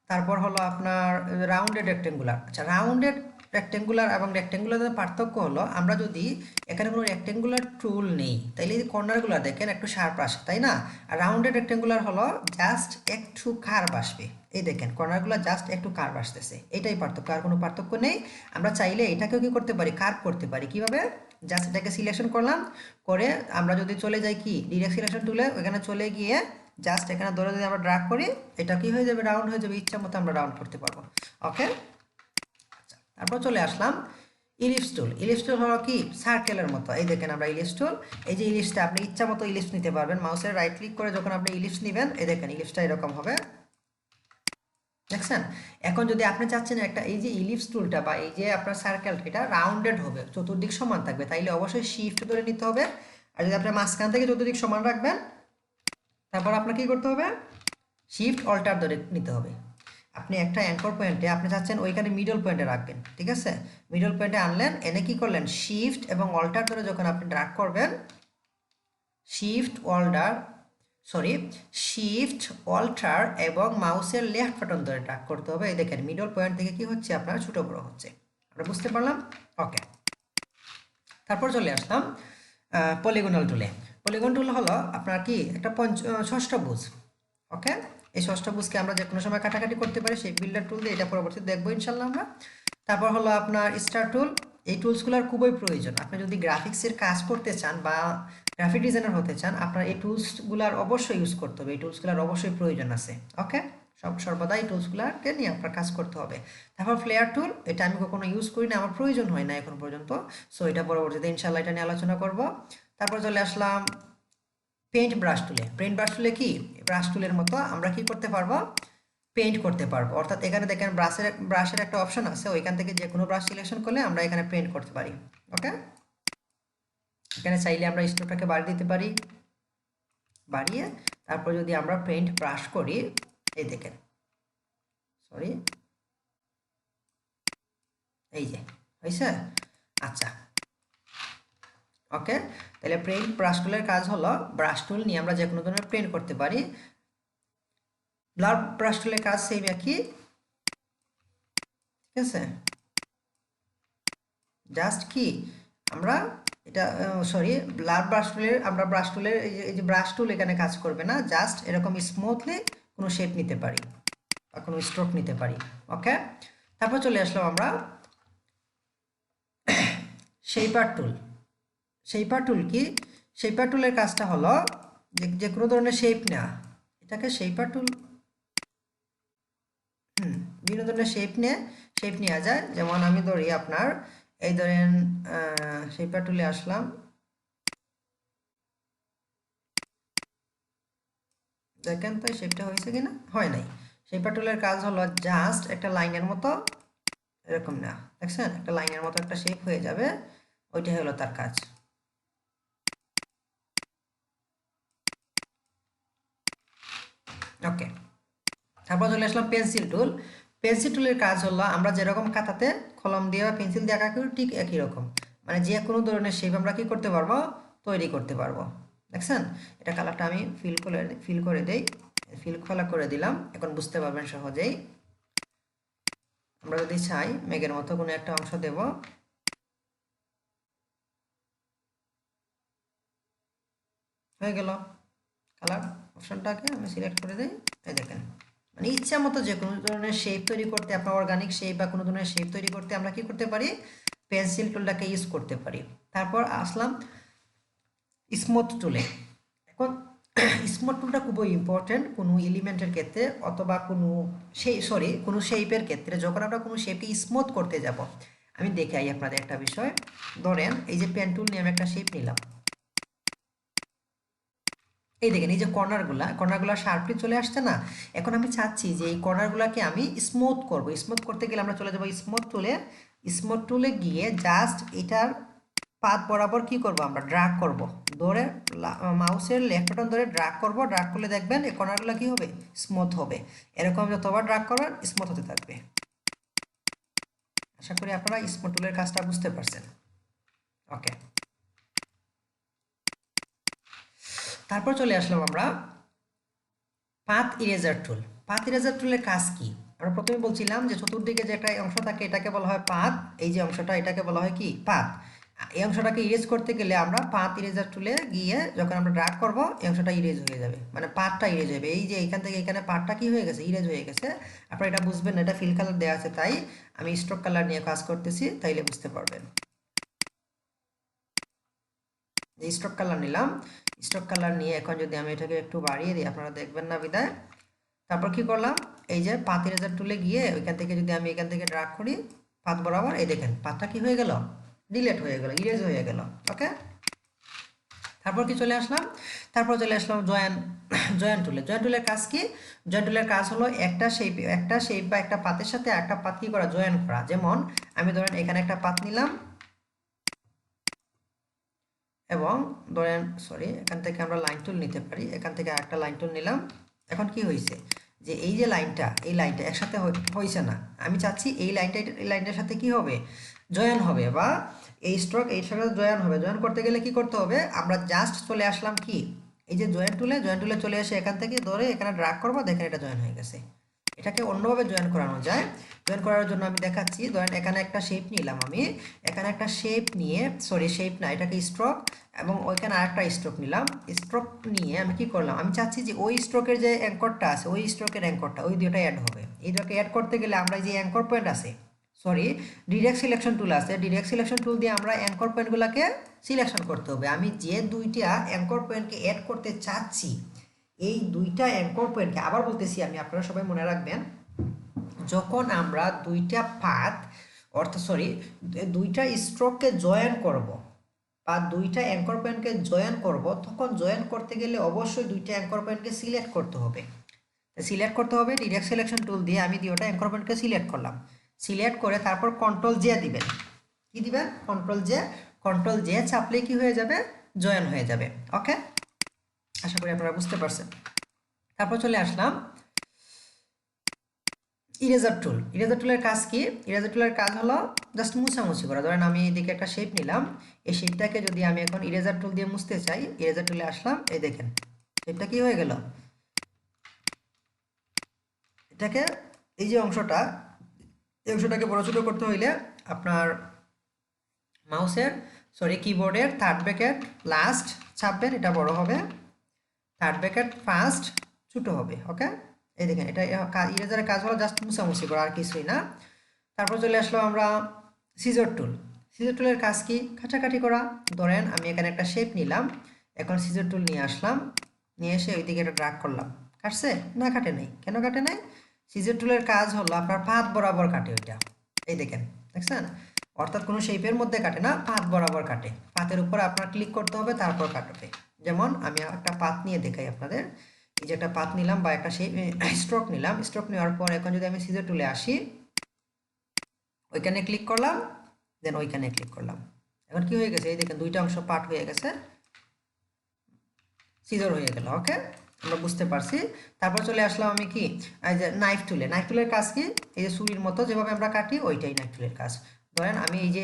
Speaker 1: তারপর হলো আপনার রাউন্ডেড রেক্ট্যাঙ্গুলার। আচ্ছা, রাউন্ডেড রেক্ট্যাঙ্গুলার এবং রেক্ট্যাঙ্গুলারের পার্থক্য হলো আমরা যদি এখানে কোনো রেক্ট্যাঙ্গুলার টুল নেই তাইলে এই কর্নারগুলো দেখেন একটু শার্প আসে, তাই না? আর রাউন্ডেড রেক্ট্যাঙ্গুলার হলো জাস্ট একটু কার্ভ আসবে। এই দেখেন কর্নারগুলো জাস্ট একটু কার্ভ আসতেছে, এটাই পার্থক্য, আর কোনো পার্থক্য নেই। আমরা চাইলে এটাকেও কি করতে পারি, কার্ভ করতে পারি। কিভাবে? জাস্ট এটাকে সিলেকশন করলাম, করে আমরা যদি চলে যাই কি ডিরেক্ট সিলেকশন টুলে, ওখানে চলে গিয়ে জাস্ট এখানে ধরে যদি আমরা ড্র্যাগ করি এটা কি হয়ে যাবে, রাউন্ড হয়ে যাবে, ইচ্ছা মতো আমরা রাউন্ড করতে পারবো। ওকে, আচ্ছা, তারপর চলে আসলাম ইলিপস টুল। ইলিপস টুল হলো কি সার্কেলের মতো। এই দেখেন আমরা ইলিপস টুল, এই যে ইলিপসটা আপনি ইচ্ছা মতো ইলিপস নিতে পারবেন। মাউসের রাইট ক্লিক করে যখন আপনি ইলিপস নেবেন, এই দেখেন ইলিপসটা এরকম হবে, দেখছেন? এখন যদি আপনি চাচ্ছেন একটা এই যে ইলিপস টুলটা বা এই যে আপনার সার্কেলটা এটা রাউন্ডেড হবে, চতুর্দিক সমান থাকবে, তাইলে অবশ্যই শিফট ধরে নিতে হবে। আর যদি আপনি মাঝখান থেকে চতুর্দিক সমান রাখবেন, তারপর আপনাকে কি করতে হবে, শিফট অল্টার ধরে নিতে হবে। আপনি একটা অ্যাঙ্কর পয়েন্টে আপনি চাচ্ছেন ওইখানে মিডল পয়েন্টে রাখবেন, ঠিক আছে? মিডল পয়েন্টে আনলেন, এনে কি করলেন, শিফট এবং অল্টার ধরে যখন আপনি ড্র্যাগ করবেন, শিফট অল্টার শিফট অল্টার এবং মাউসের লেফট বাটন ধরে ড্র্যাগ করতে হবে। এই দেখেন মিডল পয়েন্ট থেকে কি হচ্ছে, আপনার ছোট বড় হচ্ছে। আমরা বুঝতে পারলাম? ওকে, তারপর চলে আসলাম পলিগনাল টুলে। পলিগন টুল হলো আপনার কি একটা ষষ্ঠভুজ। ওকে, এই ষষ্ঠভুজকে আমরা যে কোনো সময় কাটাকাটি করতে পারি সেই বিল্ডার টুল দিয়ে, এটা পরবর্তীতে দেখবো ইনশাল্লাহ আমরা। তারপর হলো আপনার স্টার টুল। এই টুলসগুলোর খুবই প্রয়োজন। আপনি যদি গ্রাফিক্সের কাজ করতে চান বা গ্রাফিক ডিজাইনার হতে চান, আপনার এই টুলসগুলার অবশ্যই ইউজ করতে হবে, এই টুলসগুলোর অবশ্যই প্রয়োজন আছে। ওকে, সর্বদা এই টুলসগুলোকে নিয়ে আপনার কাজ করতে হবে। তারপর ফ্লেয়ার টুল, এটা আমি কখনো ইউজ করি না, আমার প্রয়োজন হয় না এখন পর্যন্ত। সো এটা পরবর্তীতে ইনশাল্লাহ এটা নিয়ে আলোচনা করব। তারপর চলে আসলাম পেইন্ট ব্রাশ টুলে। পেইন্ট ব্রাশ টুলে কি ব্রাশ টুলের মতো আমরা কি করতে পারবো, পেইন্ট করতে পারবো। অর্থাৎ এখানে দেখেন ব্রাশের একটা অপশন আছে, ওইখান থেকে যে কোনো ব্রাশ সিলেকশন করলে আমরা এখানে পেইন্ট করতে পারি। ওকে, এখানে চাইলে আমরা স্ট্রোকটাকে বাড়িয়ে দিতে পারি, বাড়িয়ে তারপর যদি আমরা পেইন্ট ব্রাশ করি, এই দেখেন এই যে হয়েছে। আচ্ছা, ওকে, তাহলে পেইন্ট ব্রাশ টুলের কাজ হলো ব্রাশ টুল নিয়ে আমরা যে কোনো ধরনের পেইন্ট করতে পারি। ব্লার ব্রাশ টুলের কাজ সেম একই, ঠিক আছে? জাস্ট কি আমরা এটা ব্লার ব্রাশ টুলের আমরা ব্রাশ টুলের এই যে ব্রাশ টুল এখানে কাজ করবে না, জাস্ট এরকম স্মুথলি কোনো শেপ নিতে পারি বা কোনো স্ট্রোক নিতে পারি। ওকে, তারপর চলে আসলাম আমরা শেপার টুল। শেপার টুল কি, শেপার টুলের কাজটা হলো যে কোনো ধরনের শেপ নেওয়া, এটাকে শেপার টুল বিভিন্ন ধরনের শেপ নেওয়া যায়। যেমন আমি ধরি আপনার এই ধরেন শেপার টুলে আসলাম, দেখেন তো শেপটা হয়েছে কিনা, হয় নাই। শেপার টুলের কাজ হলো জাস্ট একটা লাইনের মতো এরকম না, দেখছেন একটা লাইনের মতো একটা শেপ হয়ে যাবে, ওইটাই হলো তার কাজ। ওকে, তারপর চলে আসলাম পেন্সিল টুল। পেন্সিল টুলের কাজ হলো আমরা যেরকম খাতাতে কলম দিয়ে বা পেন্সিল দিয়ে আঁকা করি ঠিক একই রকম, মানে যে কোনো ধরনের শেপ আমরা কি করতে পারবো, তৈরি করতে পারবো। দেখছেন, এটা কালারটা আমি ফিল করে দেই, ফিল খোলা করে দিলাম, এখন বুঝতে পারবেন সহজেই। আমরা যদি চাই মেঘের মতো কোনো একটা অংশ দেব, হয়ে গেল। কালার অপশনটাকে আমি সিলেক্ট করে দিই, এই দেখেন মানে ইচ্ছা মতো যে কোনো ধরনের শেপ তৈরি করতে, আপনার অর্গানিক শেপ বা কোনো ধরনের শেপ তৈরি করতে আমরা কি করতে পারি, পেন্সিল টুলটাকে ইউজ করতে পারি। তারপর আসলাম স্মুথ টুলে। এখন স্মুথ টুলটা খুবই ইম্পর্টেন্ট কোনো এলিমেন্টের ক্ষেত্রে অথবা কোনো শেপের ক্ষেত্রে। যখন আমরা কোনো শেপকে স্মুথ করতে যাব, আমি দেখাই আপনাদের একটা বিষয়। ধরেন এই যে পেন টুল নিয়ে আমি একটা শেপ নিলাম, এই দেখেন এই যে কর্নারগুলা শার্পলি চলে আসছে না। এখন আমি চাচ্ছি যে এই কর্নারগুলাকে আমি স্মুথ করব। স্মুথ করতে গেলে আমরা চলে যাব স্মুথ টুলে গিয়ে জাস্ট এটার পাত বরাবর কি করব, আমরা ড্র্যাগ করব, ধরে মাউসের লেফট বাটন ধরে ড্র্যাগ করব। ড্র্যাগ করলে দেখবেন এই কর্নারগুলো কি হবে, স্মুথ হবে। এরকম যতবার ড্র্যাগ করবেন স্মুথ হতে থাকবে। আশা করি আপনারা স্মুথ টুলের কাজটা বুঝতে পারছেন। ওকে, তারপর চলে আসলাম আমরা পাথ ইরেজার টুল। পাথ ইরেজার টুলের কাজ কি? আমরা প্রথমে বলছিলাম যে চতুর্দিকে যে একটা অংশ থাকে এটাকে বলা হয় পাথ। এই যে অংশটা এটাকে বলা হয় কি পাথ। এই অংশটাকে ইরেজ করতে গেলে আমরা পাথ ইরেজার টুলে গিয়ে যখন আমরা ড্র্যাগ করব এই অংশটা ইরেজ হয়ে যাবে, মানে পাথটা ইরেজ হবে। এই যে এখান থেকে এখানে পাথটা কি হয়ে গেছে, ইরেজ হয়ে গেছে। আপনারা এটা বুঝবেন না, এটা ফিল কালার দেওয়া আছে তাই আমি স্ট্রোক কালার নিয়ে কাজ করতেছি, তাইলে বুঝতে পারবেন। স্ট্রোক কালার নিলাম, স্ট্রোক কালার নিয়ে এখন যদি আমি এটাকে একটু বাড়িয়ে দিই আপনারা দেখবেন না বিদায়। তারপর কি করলাম, এই যে পাথ ইরেজার টুলে গিয়ে ওইখান থেকে যদি আমি এখান থেকে ড্র্যাগ করি পাথ বরাবর, এই দেখেন পাথটা কি হয়ে গেল, ডিলেট হয়ে গেল, ইরেজ হয়ে গেল। ওকে, তারপর কি চলে আসলাম, তারপর চলে আসলাম জয়েন। জয়েন টুলে, জয়েন টুলের কাজ কি? জয়েন টুলের কাজ হলো একটা শেপ বা একটা পাতের সাথে একটা পাত কি করা, জয়েন করা। যেমন আমি ধরেন এখানে একটা পাত নিলাম এবং ধরেন সরি এখান থেকে আমরা লাইন টুল নিতে পারি, এখান থেকে একটা লাইন টুল নিলাম। এখন কি হয়েছে যে এই যে লাইনটা, এই লাইনটা একসাথে হয়েছে না, আমি চাচ্ছি এই লাইনটা এই লাইনটার সাথে কি হবে, জয়েন হবে, বা এই স্ট্রোক এই সাথে জয়েন হবে। জয়েন করতে গেলে কি করতে হবে, আমরা জাস্ট চলে আসলাম কি এই যে জয়েন টুলে, জয়েন টুলে চলে এসে এখান থেকে ধরে এখানে ড্র্যাগ করবো, দেখেন এটা জয়েন হয়ে গেছে। এটাকে অন্যভাবে জয়েন করানো যায়। জয়েন করার জন্য আমি দেখাচ্ছি, ধরেন এখানে একটা শেপ নিলাম, আমি এখানে একটা শেপ নিয়ে, সরি শেপ না এটাকে স্ট্রোক, এবং ওইখানে আরেকটা স্ট্রোক নিলাম। স্ট্রোক নিয়ে আমি কি করলাম, আমি চাচ্ছি যে ওই স্ট্রোকের যে অ্যাঙ্করটা আছে, ওই স্ট্রোকের অ্যাঙ্করটা ওই দুটোটা অ্যাড হবে। এই দুটোকে অ্যাড করতে গেলে আমরা যে অ্যাঙ্কর পয়েন্ট আছে, সরি ডিরেক্ট সিলেকশন টুল আছে, ডিরেক্ট সিলেকশন টুল দিয়ে আমরা অ্যাঙ্কর পয়েন্টগুলোকে সিলেকশন করতে হবে। আমি যে দুইটা অ্যাঙ্কর পয়েন্টকে অ্যাড করতে চাচ্ছি, এই দুইটা অ্যাঙ্কর পয়েন্টকে আবার বলতেছি আমি, আপনারা সবাই মনে রাখবেন, যখন আমরা দুইটা পাথ অর্থাৎ সরি দুইটা স্ট্রোককে জয়েন করব বা দুইটা অ্যাঙ্কর পয়েন্টকে জয়েন করব, তখন জয়েন করতে গেলে অবশ্যই দুইটা অ্যাঙ্কর পয়েন্টকে সিলেক্ট করতে হবে। সিলেক্ট করতে হবে ডিরেক্ট সিলেকশন টুল দিয়ে, আমি দুইটা অ্যাঙ্কর পয়েন্টকে সিলেক্ট করলাম। সিলেক্ট করে তারপর কন্ট্রোল জে দিবেন। কি দিবেন, কন্ট্রোল জে। কন্ট্রোল জে চাপলে কি হয়ে যাবে, জয়েন হয়ে যাবে। ওকে, আশা করি আপনারা বুঝতে পারছেন। তারপর চলে আসলাম ইরেজার টুল। ইরেজার টুলের কাজ কি? ইরেজার টুলের কাজ হলো জাস্ট মুছামুছি করা। ধরেন আমি এদিকে একটা শেপ নিলাম, এই শেপটাকে যদি আমি এখন ইরেজার টুল দিয়ে মুছতে চাই, ইরেজার টুলে আসলাম, এই দেখেন শেপটা কি হয়ে গেল। এটাকে এই যে অংশটা, এই অংশটাকে বড় ছোট করতে হইলে আপনার মাউসের সরি কিবোর্ডের থার্ড ব্র্যাকেট লাস্ট চাপবেন, এটা বড় হবে, থার্ড ব্র্যাকেট ফার্স্ট ছোট হবে। ওকে, এই দেখেন এটা ইরেজারের কাজ হলো জাস্ট মুছামুছি করা, আর কিছুই না। তারপর চলে আসলো আমরা সিজার টুল। সিজার টুলের কাজ কি, কাটাকাটি করা। ধরেন আমি এখানে একটা শেপ নিলাম, এখন সিজার টুল নিয়ে আসলাম, নিয়ে এসে ওইদিকে একটা ড্রাগ করলাম, কাটছে না, কাটে নাই। কেন কাটে নাই, সিজার টুলের কাজ হলো আপনার পাত বরাবর কাটে ওইটা, এই দেখেন দেখছেন, অর্থাৎ কোনো শেপের মধ্যে কাটে না, পাত বরাবর কাটে। পাতের উপর আপনার ক্লিক করতে হবে, তারপর কাটবে। যেমন আমি একটা পাত নিয়ে দেখাই আপনাদের, এই যে একটা পাত নিলাম বা একটা স্ট্রোক নিলাম, স্ট্রোক নেওয়ার পর এখন যদি আমি সিজার টুলে আসি, ওইখানে ক্লিক করলাম, দেন ওইখানে ক্লিক করলাম, এখন কি হয়ে গেছে, এই দেখেন দুইটা অংশ পার্ট হয়ে গেছে, সিজার হয়ে গেল। ওকে, আমরা বুঝতে পারছি। তারপর চলে আসলাম আমি কি, এই যে নাইফ টুলে। নাইফ টুলের কাজ কি, এই যে ছুরির মতো যেভাবে আমরা কাটি ওইটাই নাইফ টুলের কাজ। ধরেন আমি এই যে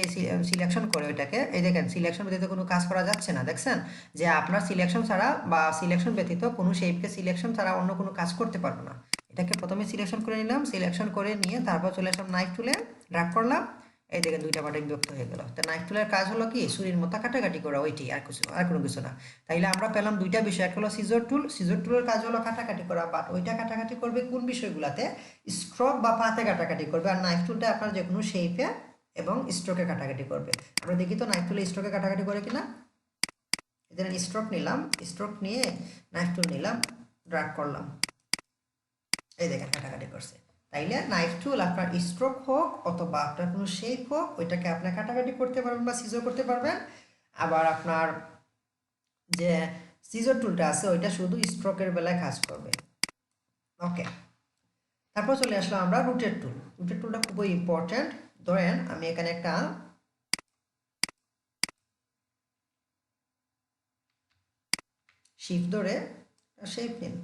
Speaker 1: সিলেকশন করে ওইটাকে, এই দেখেন সিলেকশন ব্যতীত কোনো কাজ করা যাচ্ছে না, দেখছেন যে আপনার সিলেকশন ছাড়া বা সিলেকশন ব্যতীত কোনো শেপকে সিলেকশন ছাড়া অন্য কোনো কাজ করতে পারবো না। এটাকে প্রথমে সিলেকশন করে নিলাম, সিলেকশন করে নিয়ে তারপর চলে আসলাম নাইফ টুলে, ড্র্যাগ করলাম, এই দেখেন দুইটা পার্টে বিভক্ত হয়ে গেল। তো নাইফ টুলের কাজ হলো কি, ছুরির মতো কাটাকাটি করা, ওইটি আর কিছু, আর কোনো কিছু না। তাইলে আমরা পেলাম দুইটা বিষয়, একটা হলো সিজার টুল, সিজার টুলের কাজ হলো কাটাকাটি করা, বাট ওইটা কাটাকাটি করবে কোন বিষয়গুলোতে, স্ট্রোক বা পাতে কাটাকাটি করবে, আর নাইফ টুলটা আপনার যে কোনো শেপে এবং স্ট্রোকে কাটাকাটি করবে। আমরা দেখি তো নাইফ টুলে স্ট্রোকে কাটাকাটি করে কিনা। এখানে স্ট্রোক নিলাম, স্ট্রোক নিয়ে নাইফ টুল নিলাম, ড্র্যাগ করলাম, এই দেখেন কাটাকাটি করছে। তাইলে নাইফ টুল আপনার স্ট্রোক হোক অথবা আপনার কোনো শেপ হোক, ওইটাকে আপনি কাটাকাটি করতে পারবেন বা সিজার করতে পারবেন। আবার আপনার যে সিজার টুলটা আছে ওইটা শুধু স্ট্রোকের বেলায় কাজ করবে। ওকে, তারপর চলে আসলাম আমরা রুটের টুল। রুটের টুলটা খুবই ইম্পর্ট্যান্ট। ধরেন আমি এখানে একটা শিফট ধরে শেপ নিন,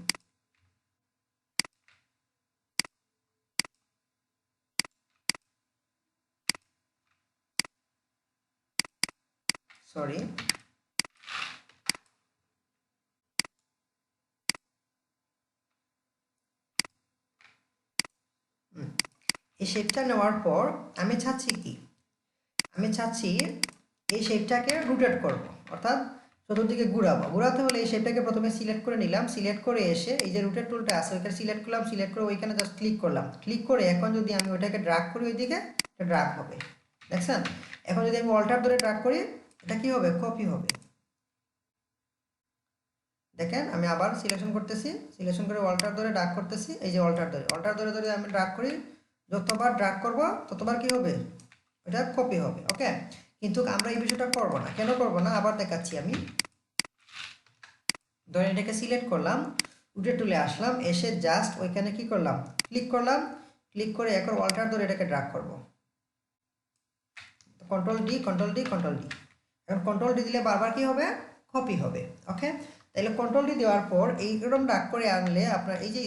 Speaker 1: সরি, এই শেপটা নেওয়ার পর আমি চাচ্ছি কি, আমি চাচ্ছি এই শেপটাকে রোটেট করব, অর্থাৎ চতুর্দিকে ঘুরাবো। ঘোরাতে হলে এই শেপটাকে প্রথমে সিলেক্ট করে নিলাম, সিলেক্ট করে এসে এই যে রোটেট টুলটা আছে ওইখানে সিলেক্ট করলাম, সিলেক্ট করে ওইখানে জাস্ট ক্লিক করলাম, ক্লিক করে এখন যদি আমি ওইটাকে ড্র্যাগ করি ওইদিকে, এটা ড্র্যাগ হবে, দেখছেন? এখন যদি আমি অল্টার ধরে ড্র্যাগ করি এটা কি হবে, কপি হবে। দেখেন আমি আবার সিলেকশন করতেছি, সিলেকশন করে অল্টার ধরে ড্র্যাগ করতেছি, এই যে অল্টার ধরে ধরে আমি ড্র্যাগ করি, যতবার ড্র্যাগ করব ততবার কি হবে, এটা কপি হবে। ওকে, কিন্তু আমরা এই বিষয়টা করব না। কেন করব না আবার দেখাচ্ছি আমি। ধরেন এটাকে সিলেক্ট করলাম, রোটেট টুলে আসলাম, এসে জাস্ট ওইখানে কি করলাম, ক্লিক করলাম, ক্লিক করে এখন অল্টার ধরে এটাকে ড্র্যাগ করব, control D control D control D. এখন কন্ট্রোল ডি দিলে বারবার কি হবে, কপি হবে। ওকে, তাহলে কন্ট্রোল ডি দেওয়ার পর এইরকম ড্র্যাগ করে আনলে আপনার এই যে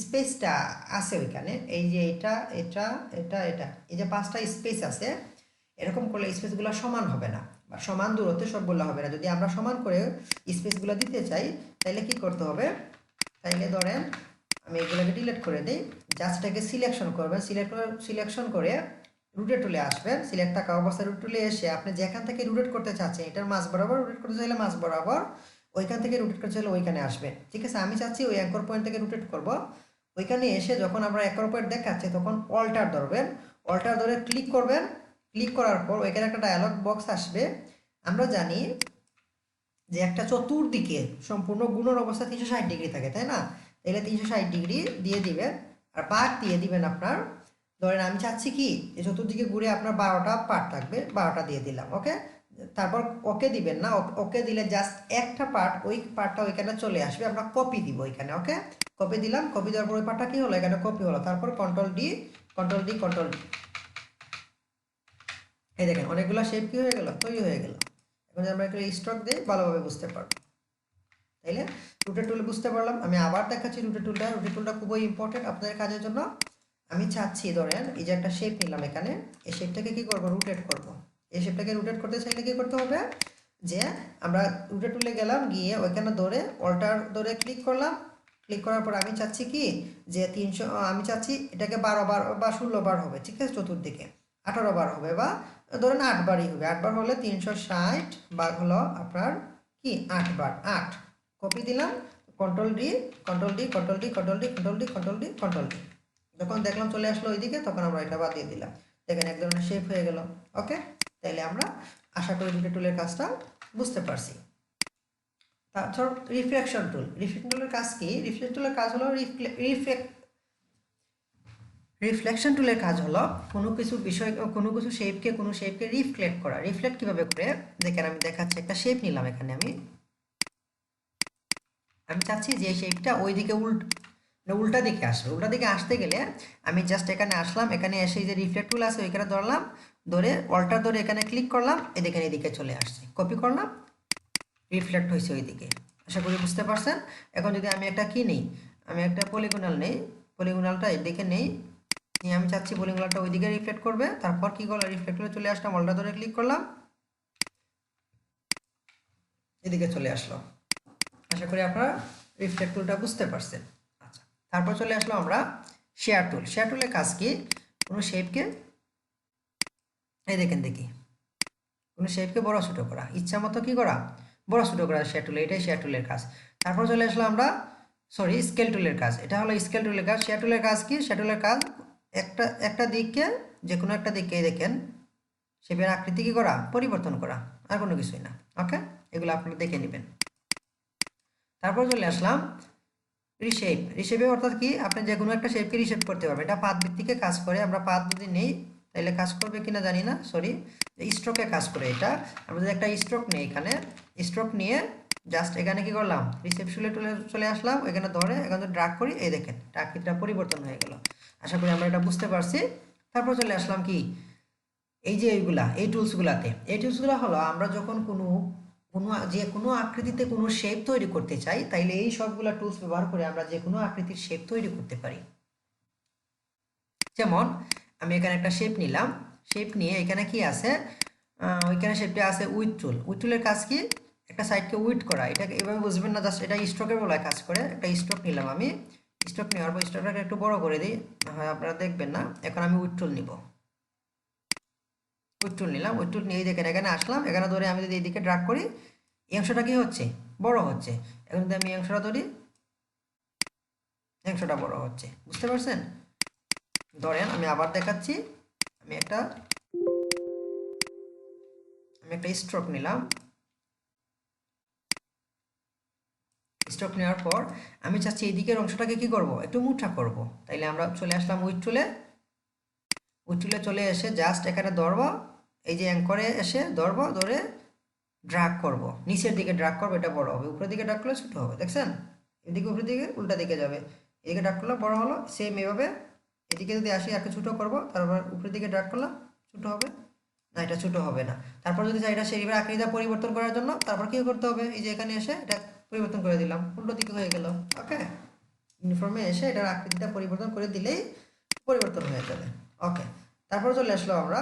Speaker 1: স্পেসটা আছে ওইখানে, এই যে এটা এটা এটা এটা এই যে 5টা স্পেস আছে, এরকম করলে স্পেসগুলো সমান হবে না বা সমান দূরত্বে সবগুলো হবে না। যদি আমরা সমান করে স্পেসগুলো দিতে চাই তাহলে কি করতে হবে, তাইলে ধরেন আমি এগুলোকে ডিলিট করে দিই, জাস্ট এটাকে সিলেকশন করবেন, সিলেকশন করে রোটেট টুলে আসবেন, সিলেক্ট থাকা অবস্থায় রোটেট টুলে এসে আপনি যেখান থেকে রোটেট করতে চাচ্ছেন এটার মাঝ বরাবর রোটেট করতে চাইলে মাঝ বরাবর, ওইখান থেকে রোটেট করতে চাইলে ওইখানে আসবেন। ঠিক আছে, আমি চাচ্ছি ওই অ্যাঙ্কর পয়েন্ট থেকে রোটেট করব, ওইখানে এসে যখন আমরা অ্যাঙ্কর পয়েন্ট দেখাচ্ছে তখন অল্টার ধরবেন, অল্টার ধরে ক্লিক করবেন, ক্লিক করার পর ওইখানে একটা ডায়ালগ বক্স আসবে। আমরা জানি যে একটা চতুর্দিকে সম্পূর্ণ গুণন অবস্থা 360 ডিগ্রি থাকে, তাই না? তাহলে 360 ডিগ্রি দিয়ে দিবেন, আর পার্ট দিয়ে দিবেন আপনার, ধরেন আমি চাচ্ছি কি যে চতুর্দিকে ঘুরে আপনার 12টা পার্ট থাকবে, 12টা দিয়ে দিলাম। ওকে, তারপর ওকে দিবেন না, ওকে দিলে জাস্ট একটা পার্ট, ওই পার্টটা ওইখানে চলে আসবে, আমরা কপি দিব ওইখানে। ওকে, কপি দিলাম, কপি দেওয়ার পর ওই পার্টটা কি হলো, এখানে কপি হলো, তারপর control D control D control D, এই দেখেন অনেকগুলো শেপ কি হয়ে গেল, তৈরি হয়ে গেল। এখন আমরা একটু স্ট্রোক দিই, ভালোভাবে বুঝতে পারবো। তাইলে রোটেট টুল বুঝতে পারলাম। আমি আবার দেখাচ্ছি রোটেট টুলটা খুবই ইম্পর্টেন্ট আপনাদের কাজের জন্য। আমি চাচ্ছি ধরেন এই যে একটা শেপ নিলাম এখানে, এই শেপটাকে কি করব, রোটেট করব। এই শেপটাকে রোটেট করতে চাইলে কি করতে হবে, যে আমরা রোটেট টুলে গেলাম, গিয়ে ওইখানে ধরে অল্টার ধরে ক্লিক করলাম, ক্লিক করার পর আমি চাচ্ছি কি যে 300, আমি চাচ্ছি এটাকে 12 বার বা 16 বার হবে, ঠিক আছে, চতুর্দিকে 18 বার হবে, বা ধরেন 8 বারই হবে। 8 বার হলে 360 বার হলো আপনার কি 8 বার, 8 কপি দিলাম, control D control D control D control D control D control D control D, যখন দেখলাম চলে আসলো ওইদিকে তখন আমরা এটা বাদ দিয়ে দিলাম। দেখেন এক ধরনের শেপ হয়ে গেল। ওকে, তাইলে আমরা আশা করি রোটেট টুলের কাজটা বুঝতে পারছি। তারপর রিফ্লেকশন টুলের কাজ কি, রিফ্লেকশন টুলের কাজ হলো রিফ্লেকশন টুলের কাজ হলো কোনো কিছু বিষয়, কোনো কিছু শেপকে রিফ্লেক্ট করা। রিফ্লেক্ট কিভাবে করে দেখেন, আমি দেখাচ্ছি, একটা শেপ নিলাম এখানে, আমি চাচ্ছি যে শেপটা ওইদিকে উল্টা দিকে আসবে। উল্টা দিকে আসতে গেলে আমি জাস্ট এখানে আসলাম, এখানে এসে যে রিফ্লেক্ট টুল আছে ওইখানে ধরলাম, ধরে অল্টার ধরে এখানে ক্লিক করলাম, দেখেন এদিকে চলে আসছে, কপি করলাম, রিফ্লেক্ট হয়েছে ওইদিকে। আশা করি বুঝতে পারছেন। এখন যদি আমি একটা কি নেই, আমি একটা পলিগোনাল নেই, পলিগোনালটা এদিকে নেই, নিয়ে আমি চাচ্ছি পলিগোনালটা ওইদিকে রিফ্লেক্ট করবে, তারপর কি করলাম, রিফ্লেক্ট করে চলে আসলাম, অল্টার ধরে ক্লিক করলাম, এদিকে চলে আসলো। আশা করি আপনারা রিফ্লেক্ট টুলটা বুঝতে পারছেন। আচ্ছা, তারপর চলে আসলো আমরা শেয়ার টুল। শেয়ার টুলের কাজ কি, কোনো শেপকে, এই দেখেন দেখি, কোনো শেপকে বড় ছোটো করা, ইচ্ছা মতো কি করা, বড় ছোটো করা শেয়ার টুল, এটাই শেয়ার টুলের কাজ। তারপর চলে আসলো আমরা স্কেল টুলের কাজ, এটা হলো স্কেল টুলের কাজ। শেয়ার টুলের কাজ কি, শেয়ার টুলের কাজ একটা দিককে, যে কোনো একটা দিককে দেখেন শেপের আকৃতি কি করা, পরিবর্তন করা, আর কোনো কিছুই না। ওকে, এগুলো আপনারা দেখে নেবেন। তারপর চলে আসলাম রিশেপে, অর্থাৎ কি আপনি যে কোনো একটা শেপকে রিশেপ করতে পারবেন, এটা পাত ভিত্তিকে কাজ করে। আমরা পাত যদি নেই তাহলে কাজ করবে কিনা জানি না, স্ট্রোকে কাজ করে এটা। আমরা যদি একটা স্ট্রোক নিই, এখানে স্ট্রোক নিয়ে জাস্ট এখানে কি করলাম, রিশেপ টুলে চলে আসলাম, এখানে ধরে এখানে ড্র্যাগ করি, এই দেখেন আকৃতিটা পরিবর্তন হয়ে গেল। আশা করি আমরা এটা বুঝতে পারছি। তারপর চলে আসলাম কি, এই যে এই টুলসগুলো হলো আমরা যখন যে কোনো আকৃতিতে কোনো শেপ তৈরি করতে চাই, তাইলে এই সবগুলা টুলস ব্যবহার করে আমরা যে কোনো আকৃতির শেপ তৈরি করতে পারি। যেমন আমি এখানে একটা শেপ নিলাম, শেপ নিয়ে এখানে কি আছে, ওইখানে শেপটা আছে উইথ টুল। উইথ টুলের কাজ কি? একটা সাইডকে উইথ করা। এটাকে এভাবে বুঝবেন না, জাস্ট এটা স্ট্রোকের বলায় কাজ করে। একটা স্ট্রোক নিলাম আমি, স্ট্রোক নেওয়ার পর স্ট্রোকটাকে একটু বড় করে দিই, হয় আপনারা দেখবেন না। এখন আমি উইথ টুল নিব, উইথ টুল নিলাম। উইথ টুল নিয়ে দেখেন এখানে আসলাম, এখানে ধরে আমি যদি এইদিকে ড্রাগ করি এই অংশটা কি হচ্ছে? বড় হচ্ছে। এখন যদি আমি এই অংশটা ধরি এই অংশটা বড় হচ্ছে, বুঝতে পারছেন? ধরেন আমি আবার দেখাচ্ছি, আমি একটা স্ট্রোক নিলাম। স্ট্রোক নেওয়ার পর আমি চাচ্ছি এই দিকের অংশটাকে কি করব? একটু মুঠা করব। তাইলে আমরা চলে আসলাম উইথ টুলে। উইথ টুলে চলে এসে জাস্ট এখানে ধরবো, এই যে অ্যাঙ্করে এসে ধরবো, ধরে ড্রাগ করব, নিচের দিকে ড্রাগ করবো, এটা বড় হবে। উপরের দিকে ড্রাগ করলে ছোট হবে, দেখছেন? এদিকে উপরের দিকে উল্টা দিকে যাবে, এদিকে ড্রাগ করলে বড় হলো। সেম এভাবে এদিকে যদি আসি একটু ছোটো করবো, তারপর উপরের দিকে ড্রাগ করলাম, ছোটো হবে না, এটা ছোটো হবে না। তারপর যদি চাই এটা শেপের আকৃতিটা পরিবর্তন করার জন্য, তারপর কি করতে হবে? এই যে এখানে এসে এটা পরিবর্তন করে দিলাম, উল্টো দিকে হয়ে গেল। ওকে, ইউনিফর্মে এসে এটার আকৃতিটা পরিবর্তন করে দিলেই পরিবর্তন হয়ে যাবে। ওকে, তারপর চলে আসলো আমরা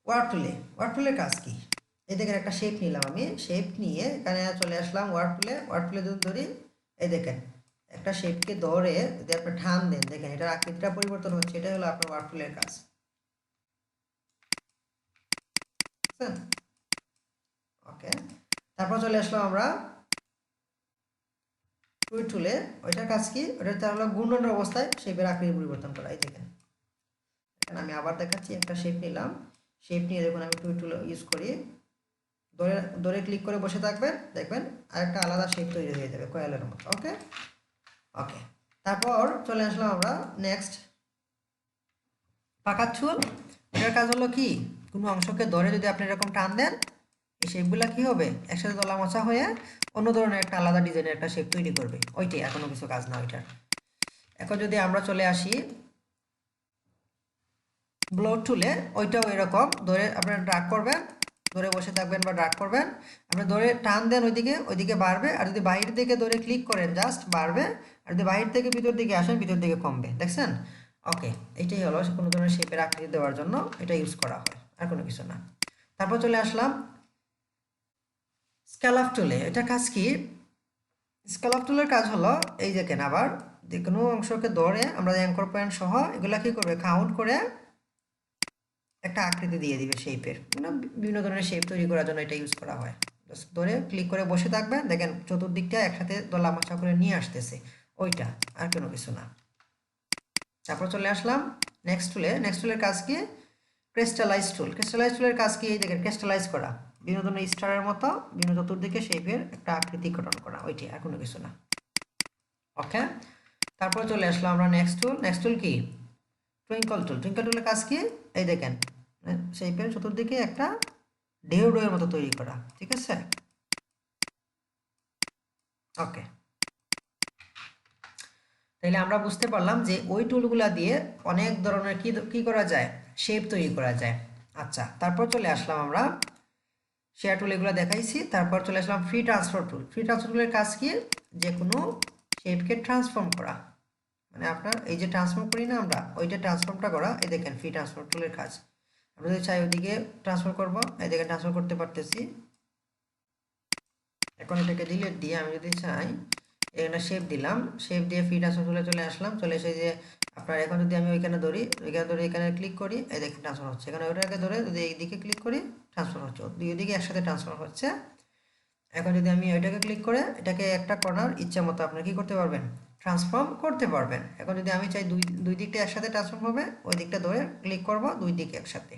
Speaker 1: ওয়ার্ড টুলে। ওয়ার্ড টুলের কাজ কি? এই দেখেন একটা শেপ নিলাম আমি, শেপ নিয়ে এখানে চলে আসলাম ওয়ার্ড টুলে। ওয়ার্ড টুলে যদি ধরি, এই দেখেন একটা শেপকে ধরে যদি আপনি টান দেন, দেখেন এটার আকৃতিটা পরিবর্তন হচ্ছে। এটা হলো আপনার ওয়ার্ড টুলের কাজ। ওকে, তারপর চলে আসলাম আমরা টুল টুলে। ওইটার কাজ কি? ওটা হলো ঘূর্ণন অবস্থায় শেপের আকৃতি পরিবর্তন করা। এই দেখেন এখানে আমি আবার দেখাচ্ছি, একটা শেপ নিলাম, শেপ নিয়ে দেখুন আমি টুল টুল ইউজ করি, ধরে ধরে ক্লিক করে বসে থাকবেন, দেখবেন আরেকটা আলাদা শেপ তৈরি হয়ে যাবে কয়েলের মতো। ওকে ওকে, তারপর চলে আসলাম আমরা নেক্সট পাকার চুল। এটার কাজ হলো কি? কোনো অংশকে ধরে যদি আপনি এরকম টান দেন, এই শেপগুলা কি হবে? একসাথে দলা মোচা হয়ে অন্য ধরনের একটা আলাদা ডিজাইনের একটা শেপ তৈরি করবে। ওইটাই, আর কোনো কিছু কাজ না ওইটার। এখন যদি আমরা চলে আসি ব্লো টুলে, ওইটাও এরকম ধরে আপনারা ড্রাগ করবেন, ধরে বসে থাকবেন বা ড্রাগ করবেন, আপনি ধরে টান দেন ওইদিকে বাড়বে, আর যদি বাইরের দিকে ধরে ক্লিক করেন জাস্ট বাড়বে, আর যদি বাইরে থেকে ভিতর দিকে আসেন ভিতর দিকে কমবে, দেখছেন? ওকে, এইটাই হলো কোনো ধরনের শেপের আকৃতি দেওয়ার জন্য এটা ইউজ করা হয়, আর কোনো কিছু না। তারপর চলে আসলাম স্ক্যালপ টুলে। এটা কাজ কি? স্ক্যালপ টুলের কাজ হলো এই যে কেন আবার যে কোনো অংশকে ধরে আমরা অ্যাঙ্কর পয়েন্ট সহ এগুলা কি করবে? কাউন্ট করে একটা আকৃতি দিয়ে দিবে শেপের, মানে বিভিন্ন ধরনের শেপ তৈরি করার জন্য এটা ইউজ করা হয়। জাস্ট ধরে ক্লিক করে বসে থাকবেন, দেখেন চতুর্দিকটা একসাথে দলা মাচা করে নিয়ে আসতেছে, ওইটা, আর কোনো কিছু না। তারপর চলে আসলাম নেক্সট টুলে। নেক্সট টুলের কাজ কি? ক্রিস্টালাইজ টুল। ক্রিস্টালাইজ টুলের কাজ কি? এই দেখেন ক্রিস্টালাইজ করা, বিভিন্ন ধরনের স্টারের মতো বিভিন্ন চতুর্দিকে শেপের একটা আকৃতি গঠন করা, ওইটি, আর কোনো কিছু না। ওকে, তারপর চলে আসলাম আমরা নেক্সট টুল। নেক্সট টুল কি? টুইঙ্কল টুল। টুইঙ্কল টুলের কাজ কি? এই দেখেন শেপের চতুর্দিকে একটা ঢেউ ঢেউয়ের মতো তৈরি করা, ঠিক আছে? ওকে, তাহলে আমরা বুঝতে পারলাম যে ওই টুলগুলা দিয়ে অনেক ধরনের কি করা যায়? শেপ তৈরি করা যায়। আচ্ছা, তারপর চলে আসলাম আমরা শেয়ার টুল, এগুলো দেখাইছি। তারপর চলে আসলাম ফ্রি ট্রান্সফার টুল। ফ্রি ট্রান্সফার টুলের কাজ কি? যে কোনো শেপকে ট্রান্সফর্ম করা, মানে আপনার এই যে ট্রান্সফর্ম করি না আমরা, ওইটা ট্রান্সফর্মটা করা। এই দেখেন ফ্রি ট্রান্সফার টুলের কাজ। আমরা যদি চাই ওইদিকে ট্রান্সফার করবো, এই দেখেন ট্রান্সফার করতে পারতেছি। এখন এটাকে ডিলিট দিয়ে আমি যদি চাই এখানে শেপ দিলাম, শেপ দিয়ে ফ্রি ট্রান্সফার টুলে চলে আসলাম। চলে এসে যে আপনার এখন যদি আমি ওইখানে ধরি, এখানে ক্লিক করি, এই দেখেন ট্রান্সফার হচ্ছে। এখানে ওইটাকে ধরে যদি এইদিকে ক্লিক করি ট্রান্সফার হচ্ছে, দুই দিকে একসাথে ট্রান্সফার হচ্ছে। এখন যদি আমি ওইটাকে ক্লিক করে এটাকে একটা কর্নার ইচ্ছা মতো আপনি কি করতে পারবেন? ট্রান্সফর্ম করতে পারবেন। এখন যদি আমি চাই দুই দিকটা একসাথে ট্রান্সফর্ম হবে, ওই দিকটা ধরে ক্লিক করব, দুই দিকে একসাথে।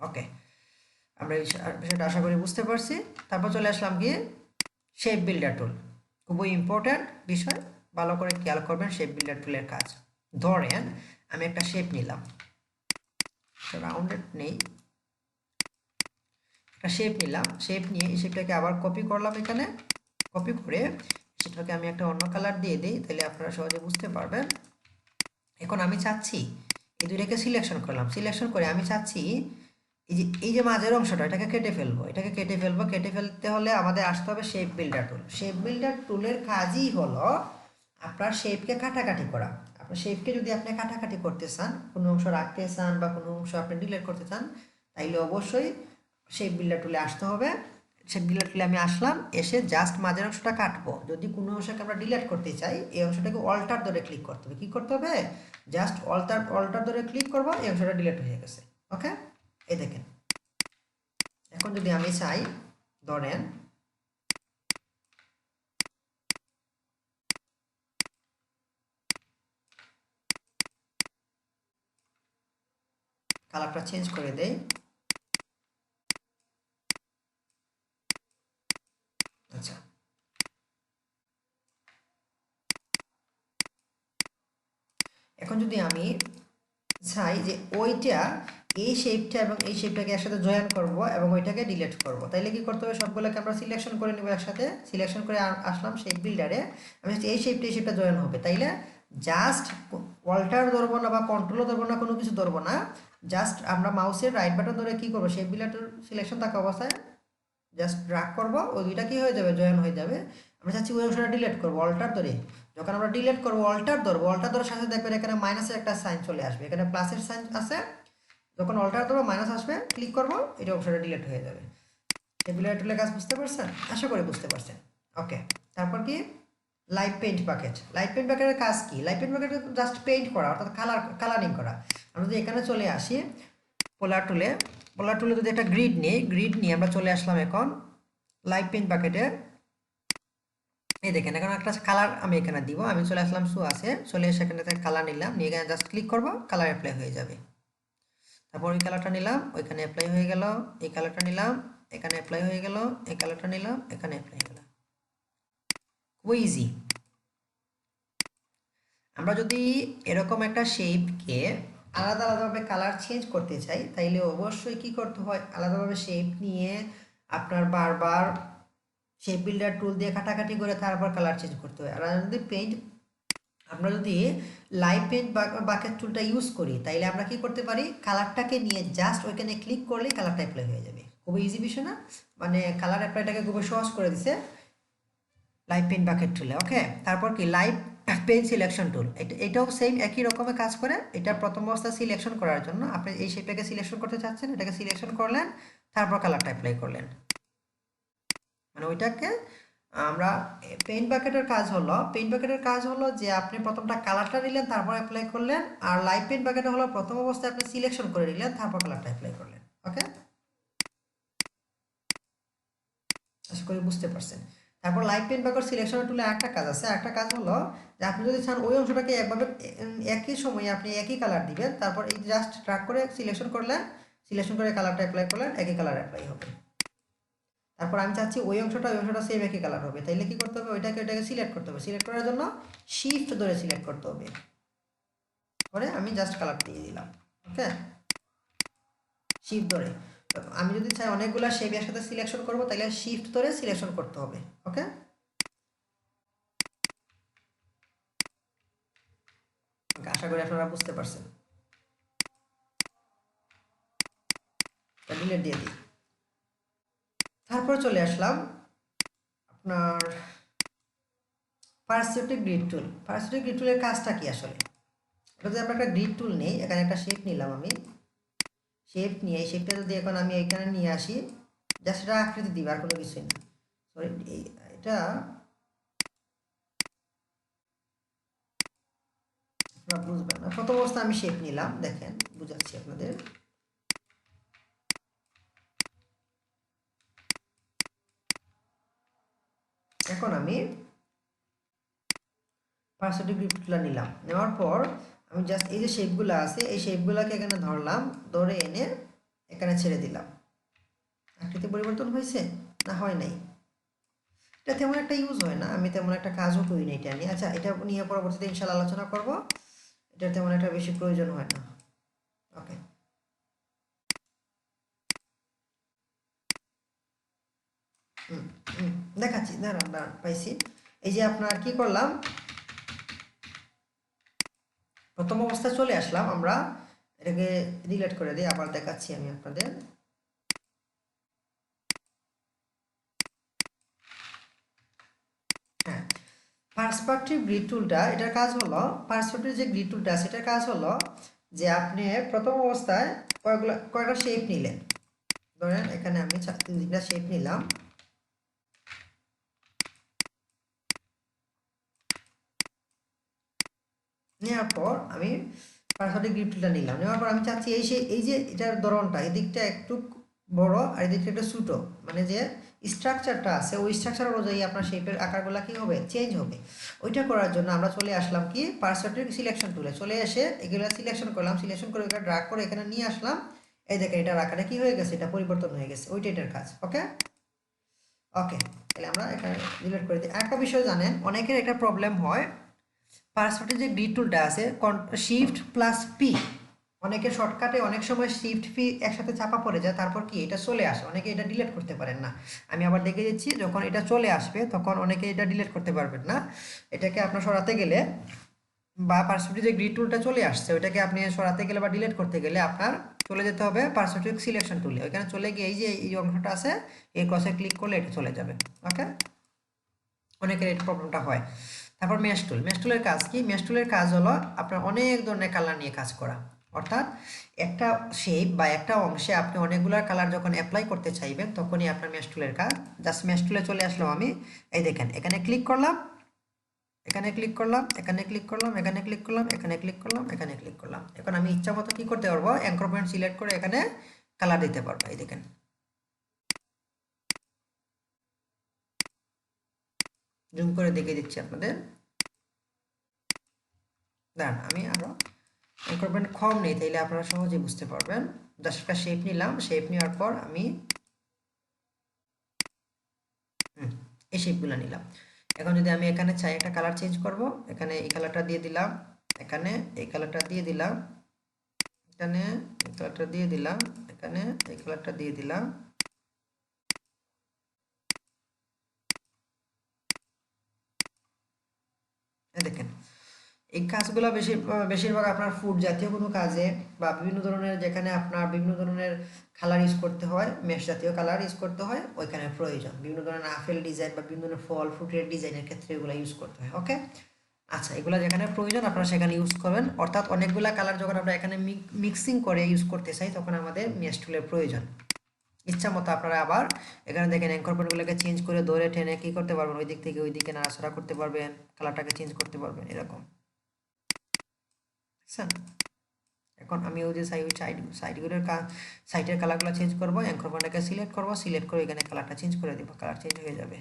Speaker 1: ওকে, আমরা এই বিষয়টা আশা করি বুঝতে পারছি। তারপর চলে আসলাম কি শেপ বিল্ডার টুল। খুবই ইম্পর্ট্যান্ট বিষয়, ভালো করে খেয়াল করবেন শেপ বিল্ডার টুলের কাজ। ধরেন আমি একটা শেপ নিলাম, রাউন্ডেড নেই, একটা শেপ নিলাম, শেপ নিয়ে এই শেপটাকে আবার কপি করলাম, এখানে কপি করে সেটাকে আমি একটা অন্য কালার দিয়ে দিই, তাহলে আপনারা সহজে বুঝতে পারবেন। এখন আমি চাচ্ছি এই দুইটাকে সিলেকশন করলাম, সিলেকশন করে আমি চাচ্ছি এই যে মাঝের অংশটা এটাকে কেটে ফেলবো, কেটে ফেলতে হলে আমাদের আসতে হবে শেপ বিল্ডার টুল। শেপ বিল্ডার টুলের কাজই হলো আপনার শেপকে কাটাকাটি করা। আপনার শেপকে যদি আপনি কাটাকাটি করতে চান, কোনো অংশ রাখতে চান বা কোনো অংশ আপনি ডিলিট করতে চান, তাইলে অবশ্যই শেপ বিল্ডার টুলে আসতে হবে। শেপ বিল্ডার টুলে আমি আসলাম, এসে জাস্ট মাঝের অংশটা কাটবো। যদি কোনো অংশকে আমরা ডিলিট করতে চাই, এই অংশটাকে অল্টার ধরে ক্লিক করতে হবে। কী করতে হবে? জাস্ট অল্টার ধরে ক্লিক করবো, এই অংশটা ডিলিট হয়ে গেছে। ওকে, এই দেখেন। এখন যদি আমি চাই, ধরেন কালারটা চেঞ্জ করে দেই। আচ্ছা, এখন যদি আমি চাই যে ওইটা এই শেপটা এবং এই শেপটাকে একসাথে জয়েন করব এবং ওইটাকে ডিলিট করব, তাইলে কি করতে হবে? সবগুলোকে আমরা সিলেকশন করে নেব একসাথে। সিলেকশন করে আসলাম শেপ বিল্ডারে, আমি এই শেপটা জয়েন হবে। তাইলে জাস্ট অল্টার ধরবো না বা কন্ট্রোলও ধরবো না, কোনো কিছু ধরবো না। জাস্ট আমরা মাউসের রাইট বাটন ধরে কি করবো? শেপ বিল্ডার সিলেকশন থাকা অবস্থায় জাস্ট ড্র্যাগ করবো, ওই দুইটা কি হয়ে যাবে? জয়েন হয়ে যাবে। আমরা চাচ্ছি ওই অংশটা ডিলিট করবো অল্টার ধরে। যখন আমরা ডিলিট করবো, অল্টার ধরবো, অল্টার ধরার সাথে দেখবেন এখানে মাইনাসের একটা সাইন চলে আসবে, এখানে প্লাসের সাইন আছে। যখন অল্টার ধরবো মাইনাস আসবে, ক্লিক করবো, এটা অংশটা ডিলিট হয়ে যাবে। এই বিল্ডার টুলের কাজ বুঝতে পারছেন? আশা করি বুঝতে পারছেন। ওকে, তারপর কি? Light paint bucket. Light paint বাকেটের কাজ কি? Light paint bucket just paint করা, অর্থাৎ কালারিং করা। আমরা যদি এখানে চলে আসি পোলার টুলে, পোলার টুলে যদি একটা গ্রিড নিই, গ্রিড নিয়ে আমরা চলে আসলাম এখন লাইট পেইন্ট বাকেটে। এই দেখেন, এখন একটা কালার আমি এখানে দিব। আমি চলে আসলাম শো আছে, চলে এসে এখানে কালার নিলাম, নিয়ে এখানে জাস্ট ক্লিক করবো, কালার অ্যাপ্লাই হয়ে যাবে। তারপর ওই কালারটা নিলাম, ওইখানে অ্যাপ্লাই হয়ে গেল। এই কালারটা নিলাম, এখানে অ্যাপ্লাই হয়ে গেল। এই কালারটা নিলাম, এখানে অ্যাপ্লাই হয়ে গেল। খুবই ইজি। আমরা যদি এরকম একটা শেপকে আলাদা আলাদাভাবে কালার চেঞ্জ করতে চাই, তাইলে অবশ্যই কি করতে হয়? আলাদাভাবে শেপ নিয়ে আপনার বারবার শেপ বিল্ডার টুল দিয়ে কাটাকাটি করে তারপর কালার চেঞ্জ করতে হয়। আর যদি পেইন্ট, আমরা যদি লাইট পেইন্ট বাকেট টুলটা ইউজ করি, তাইলে আমরা কি করতে পারি? কালারটাকে নিয়ে জাস্ট ওইখানে ক্লিক করলেই কালারটা অ্যাপ্লাই হয়ে যাবে। খুবই ইজি বিষয় না? মানে কালার অ্যাপ্লাইটাকে খুবই সহজ করে দিছে লাইট পেইন্ট বাকেট টুলে। ওকে, তারপর কি? লাইট পেন সিলেকশন টুল, এটাও সেম একই রকমের কাজ করে। এটা প্রথম অবস্থা সিলেকশন করার জন্য আপনি এই শেপটাকে সিলেকশন করতে চাচ্ছেন, এটাকে সিলেকশন করলেন, তারপর কালারটা অ্যাপ্লাই করলেন। মানে ওইটাকে আমরা পেইন্ট বাকেটের কাজ হলো, পেইন্ট বাকেটের কাজ হলো যে আপনি প্রথমটা কালারটা নিলেন, তারপর অ্যাপ্লাই করলেন। আর লাইট পেইন্ট বাকেট হলো প্রথম অবস্থায় আপনি সিলেকশন করে নিলেন, তারপর কালারটা অ্যাপ্লাই করলেন। ওকে, আশা করি বুঝতে পারছেন। তারপর লাইট পেইন্ট বাকেট সিলেকশন টুলে একটা কাজ আছে, একটা কাজ হলো যে আপনি যদি চান ওই অংশটাকে একভাবে একই সময়ে আপনি একই কালার দিবেন, তারপর এই জাস্ট ট্র্যাক করে সিলেকশন করলেন, সিলেকশন করে কালারটা অ্যাপ্লাই করলেন, একই কালার অ্যাপ্লাই হবে। তারপর আমি চাচ্ছি ওই অংশটা সেম একই কালার হবে, তাইলে কি করতে হবে? ওইটাকে সিলেক্ট করতে হবে। সিলেক্ট করার জন্য শিফট ধরে সিলেক্ট করতে হবে, করে আমি জাস্ট কালার দিয়ে দিলাম। ওকে, শিফট ধরে। আমি যদি চাই অনেকগুলো শেপ একসাথে সিলেকশন করব, তাহলে শিফট ধরে সিলেকশন করতে হবে। ওকে, আশা করি আপনারা বুঝতে পারছেন। ডিলিট দিয়ে দিই। তারপর চলে আসলাম আপনার পার্সপেক্টিভ গ্রিড টুল। পার্সপেক্টিভ গ্রিড টুলের কাজটা কি আসলে? এটা যদি আমরা একটা গ্রিড টুল নেই, এখানে একটা শেপ নিলাম, আমি শেপ নিয়ে এই শেপটা যদি এখন আমি এখানে নিয়ে আসি, জাস্ট এটা আকৃতি দিব, আর কোনো কিছুই না। সরি, এটা আপনারা বুঝবেন না। প্রথম অবস্থা আমি শেপ নিলাম, দেখেন বুঝাচ্ছি আপনাদের। এখন আমি পার্সপেক্টিভ গ্রিড টুলটা নিলাম, নেওয়ার পর আমি জাস্ট এই যে শেপগুলো আছে, এই শেপগুলোকে এখানে ধরলাম, ধরে এনে এখানে ছেড়ে দিলাম। আকৃতি পরিবর্তন হয়েছে না হয় নাই? এটা তেমন একটা ইউজ হয় না, আমি তেমন একটা কাজও করি না এটা নিয়ে। আচ্ছা, এটা নিয়ে পরবর্তীতে ইনশাল্লাহ আলোচনা করব, এটার তেমন একটা বেশি প্রয়োজন হয় না। ওকে, দেখাচ্ছি, দাঁড়ান দাঁড়ান, পাইছি। এই যে আপনার কি করলাম, প্রথম অবস্থায় চলে আসলাম, আমরা এটাকে ডিলিট করে দিই, আবার দেখাচ্ছি আমি আপনাদের। হ্যাঁ, পার্সপেক্টিভ গ্রিড টুলটা এটার কাজ হলো, পার্সপেক্টিভ যে গ্রিড টুলটা আছে এটার কাজ হলো যে আপনি প্রথম অবস্থায় কয়েকটা শেপ নিলেন। ধরেন এখানে আমি 3টা শেপ নিলাম, নেওয়ার পর আমি পার্সপেক্টিভ গ্রিড টুলটা নিলাম, নেওয়ার পর আমি চাচ্ছি এই যে এটার ধরনটা এদিকটা একটু বড় আর এদিকটা একটু ছোটো, মানে যে স্ট্রাকচারটা আছে ওই স্ট্রাকচার অনুযায়ী আপনার শেপের আকারগুলো কি হবে, চেঞ্জ হবে। ওইটা করার জন্য আমরা চলে আসলাম কি পার্সপেক্টিভ সিলেকশন টুলে, চলে এসে এগুলো সিলেকশন করলাম, সিলেকশন করে এখানে ড্রাগ করে এখানে নিয়ে আসলাম। এই দেখেন এটার আকারটা কি হয়ে গেছে, এটা পরিবর্তন হয়ে গেছে, ওইটা এটার কাজ। ওকে ওকে, তাহলে আমরা এখানে ডিলিট করে দিই। একটা বিষয় জানেন, অনেকের একটা প্রবলেম হয়, পার্সপেক্টিভ যে গ্রিড টুলটা আছে শিফট প্লাস পি, অনেকে শর্টকাটে অনেক সময় শিফট পি একসাথে চাপা পড়ে যায়, তারপর কি এটা চলে আসে, অনেকে এটা ডিলিট করতে পারেন না। আমি আবার দেখে দিচ্ছি, যখন এটা চলে আসবে তখন অনেকে এটা ডিলিট করতে পারবেন না। এটাকে আপনার সরাতে গেলে বা পার্সপেক্টিভ যে গ্রিড টুলটা চলে আসছে ওইটাকে আপনি সরাতে গেলে বা ডিলিট করতে গেলে আপনার চলে যেতে হবে পার্সপেক্টিভ সিলেকশন টুলে, ওইখানে চলে গিয়ে এই যে এই অংশটা আছে এই ক্রসে ক্লিক করলে এটা চলে যাবে। ওকে, অনেকের এই প্রবলেমটা হয়। তারপর মেশ টুল, মেশ টুলের কাজ কি, মেশ টুলের কাজ হলো আপনার অনেক ধরনের কালার নিয়ে কাজ করা, অর্থাৎ একটা শেপ বা একটা অংশে আপনি অনেকগুলো কালার যখন অ্যাপ্লাই করতে চাইবেন তখনই আপনার মেশ টুলের কাজ। জাস্ট মেশ টুলে চলে আসলাম আমি, এই দেখেন এখানে ক্লিক করলাম, এখানে ক্লিক করলাম, এখানে ক্লিক করলাম, এখানে ক্লিক করলাম, এখানে ক্লিক করলাম, এখানে ক্লিক করলাম। এখন আমি ইচ্ছা মতো কি করতে পারবো, অ্যাঙ্কর পয়েন্ট সিলেক্ট করে এখানে কালার দিতে পারবো। এই দেখেন জুম করে দেখিয়ে দিচ্ছি আপনাদের, দাঁড়ান আমি আরো অ্যাঙ্কর পয়েন্ট কম নেই, তাইলে আপনারা সহজেই বুঝতে পারবেন। জাস্ট একটা শেপ নিলাম, শেপ নেওয়ার পর আমি এই শেপগুলো নিলাম। এখন যদি আমি এখানে চাই একটা কালার চেঞ্জ করব, এখানে এই কালারটা দিয়ে দিলাম, এখানে এই কালারটা দিয়ে দিলাম, এখানে এই কালারটা দিয়ে দিলাম, এখানে এই কালারটা দিয়ে দিলাম। দেখেন এই কাজগুলো বেশিরভাগ আপনার ফুড জাতীয় কোনো কাজে বা বিভিন্ন ধরনের যেখানে আপনার বিভিন্ন ধরনের কালার ইউজ করতে হয়, মেশ জাতীয় কালার ইউজ করতে হয়, ওইখানে প্রয়োজন বিভিন্ন ধরনের আপেল ডিজাইন বা বিভিন্ন ধরনের ফল ফ্রুটের ডিজাইনের ক্ষেত্রে এগুলো ইউজ করতে হয়। ওকে, আচ্ছা এগুলো যেখানে প্রয়োজন আপনারা সেখানে ইউজ করবেন, অর্থাৎ অনেকগুলা কালার যখন আমরা এখানে মিক্সিং করে ইউজ করতে চাই তখন আমাদের মেশ টুলের প্রয়োজন। ইচ্ছা মতো আপনারা আবার এখানে দেখেন অ্যাঙ্কর পয়েন্টগুলোকে চেঞ্জ করে ধরে টেনে কি করতে পারবেন, ওই দিক থেকে ওই দিকে নাড়াচাড়া করতে পারবেন, কালারটাকে চেঞ্জ করতে পারবেন এরকম। এখন আমি ওই যে সাইডগুলোর সাইডের কালারগুলো চেঞ্জ করবো, অ্যাঙ্কর পয়েন্টটাকে সিলেক্ট করবো, সিলেক্ট করে এখানে কালারটা চেঞ্জ করে দেবো, কালার চেঞ্জ হয়ে যাবে।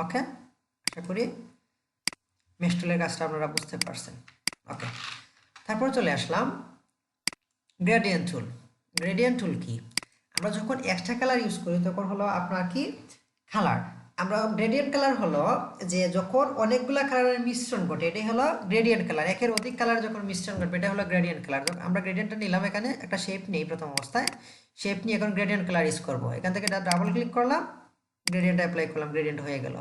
Speaker 1: ওকে, আশা করি মেশ টুলের কাজটা আপনারা বুঝতে পারছেন। ওকে, তারপর চলে আসলাম গ্রেডিয়েন্ট টুল। গ্রেডিয়েন্ট টুল কি, আমরা যখন এক্সট্রা কালার ইউজ করি তখন হলো আপনার কি কালার, আমরা গ্রেডিয়েন্ট কালার হলো যে যখন অনেকগুলা কালারের মিশ্রণ ঘটে এটাই হলো গ্রেডিয়েন্ট কালার, একের অধিক কালার যখন মিশ্রণ ঘটবে এটা হলো গ্রেডিয়েন্ট কালার। আমরা গ্রেডিয়েন্টটা নিলাম, এখানে একটা শেপ নেই প্রথম অবস্থায়, শেপ নিয়ে এখন গ্রেডিয়েন্ট কালার ইউজ করবো, এখান থেকে ডাবল ক্লিক করলাম, গ্রেডিয়েন্ট অ্যাপ্লাই করলাম, গ্রেডিয়েন্ট হয়ে গেল।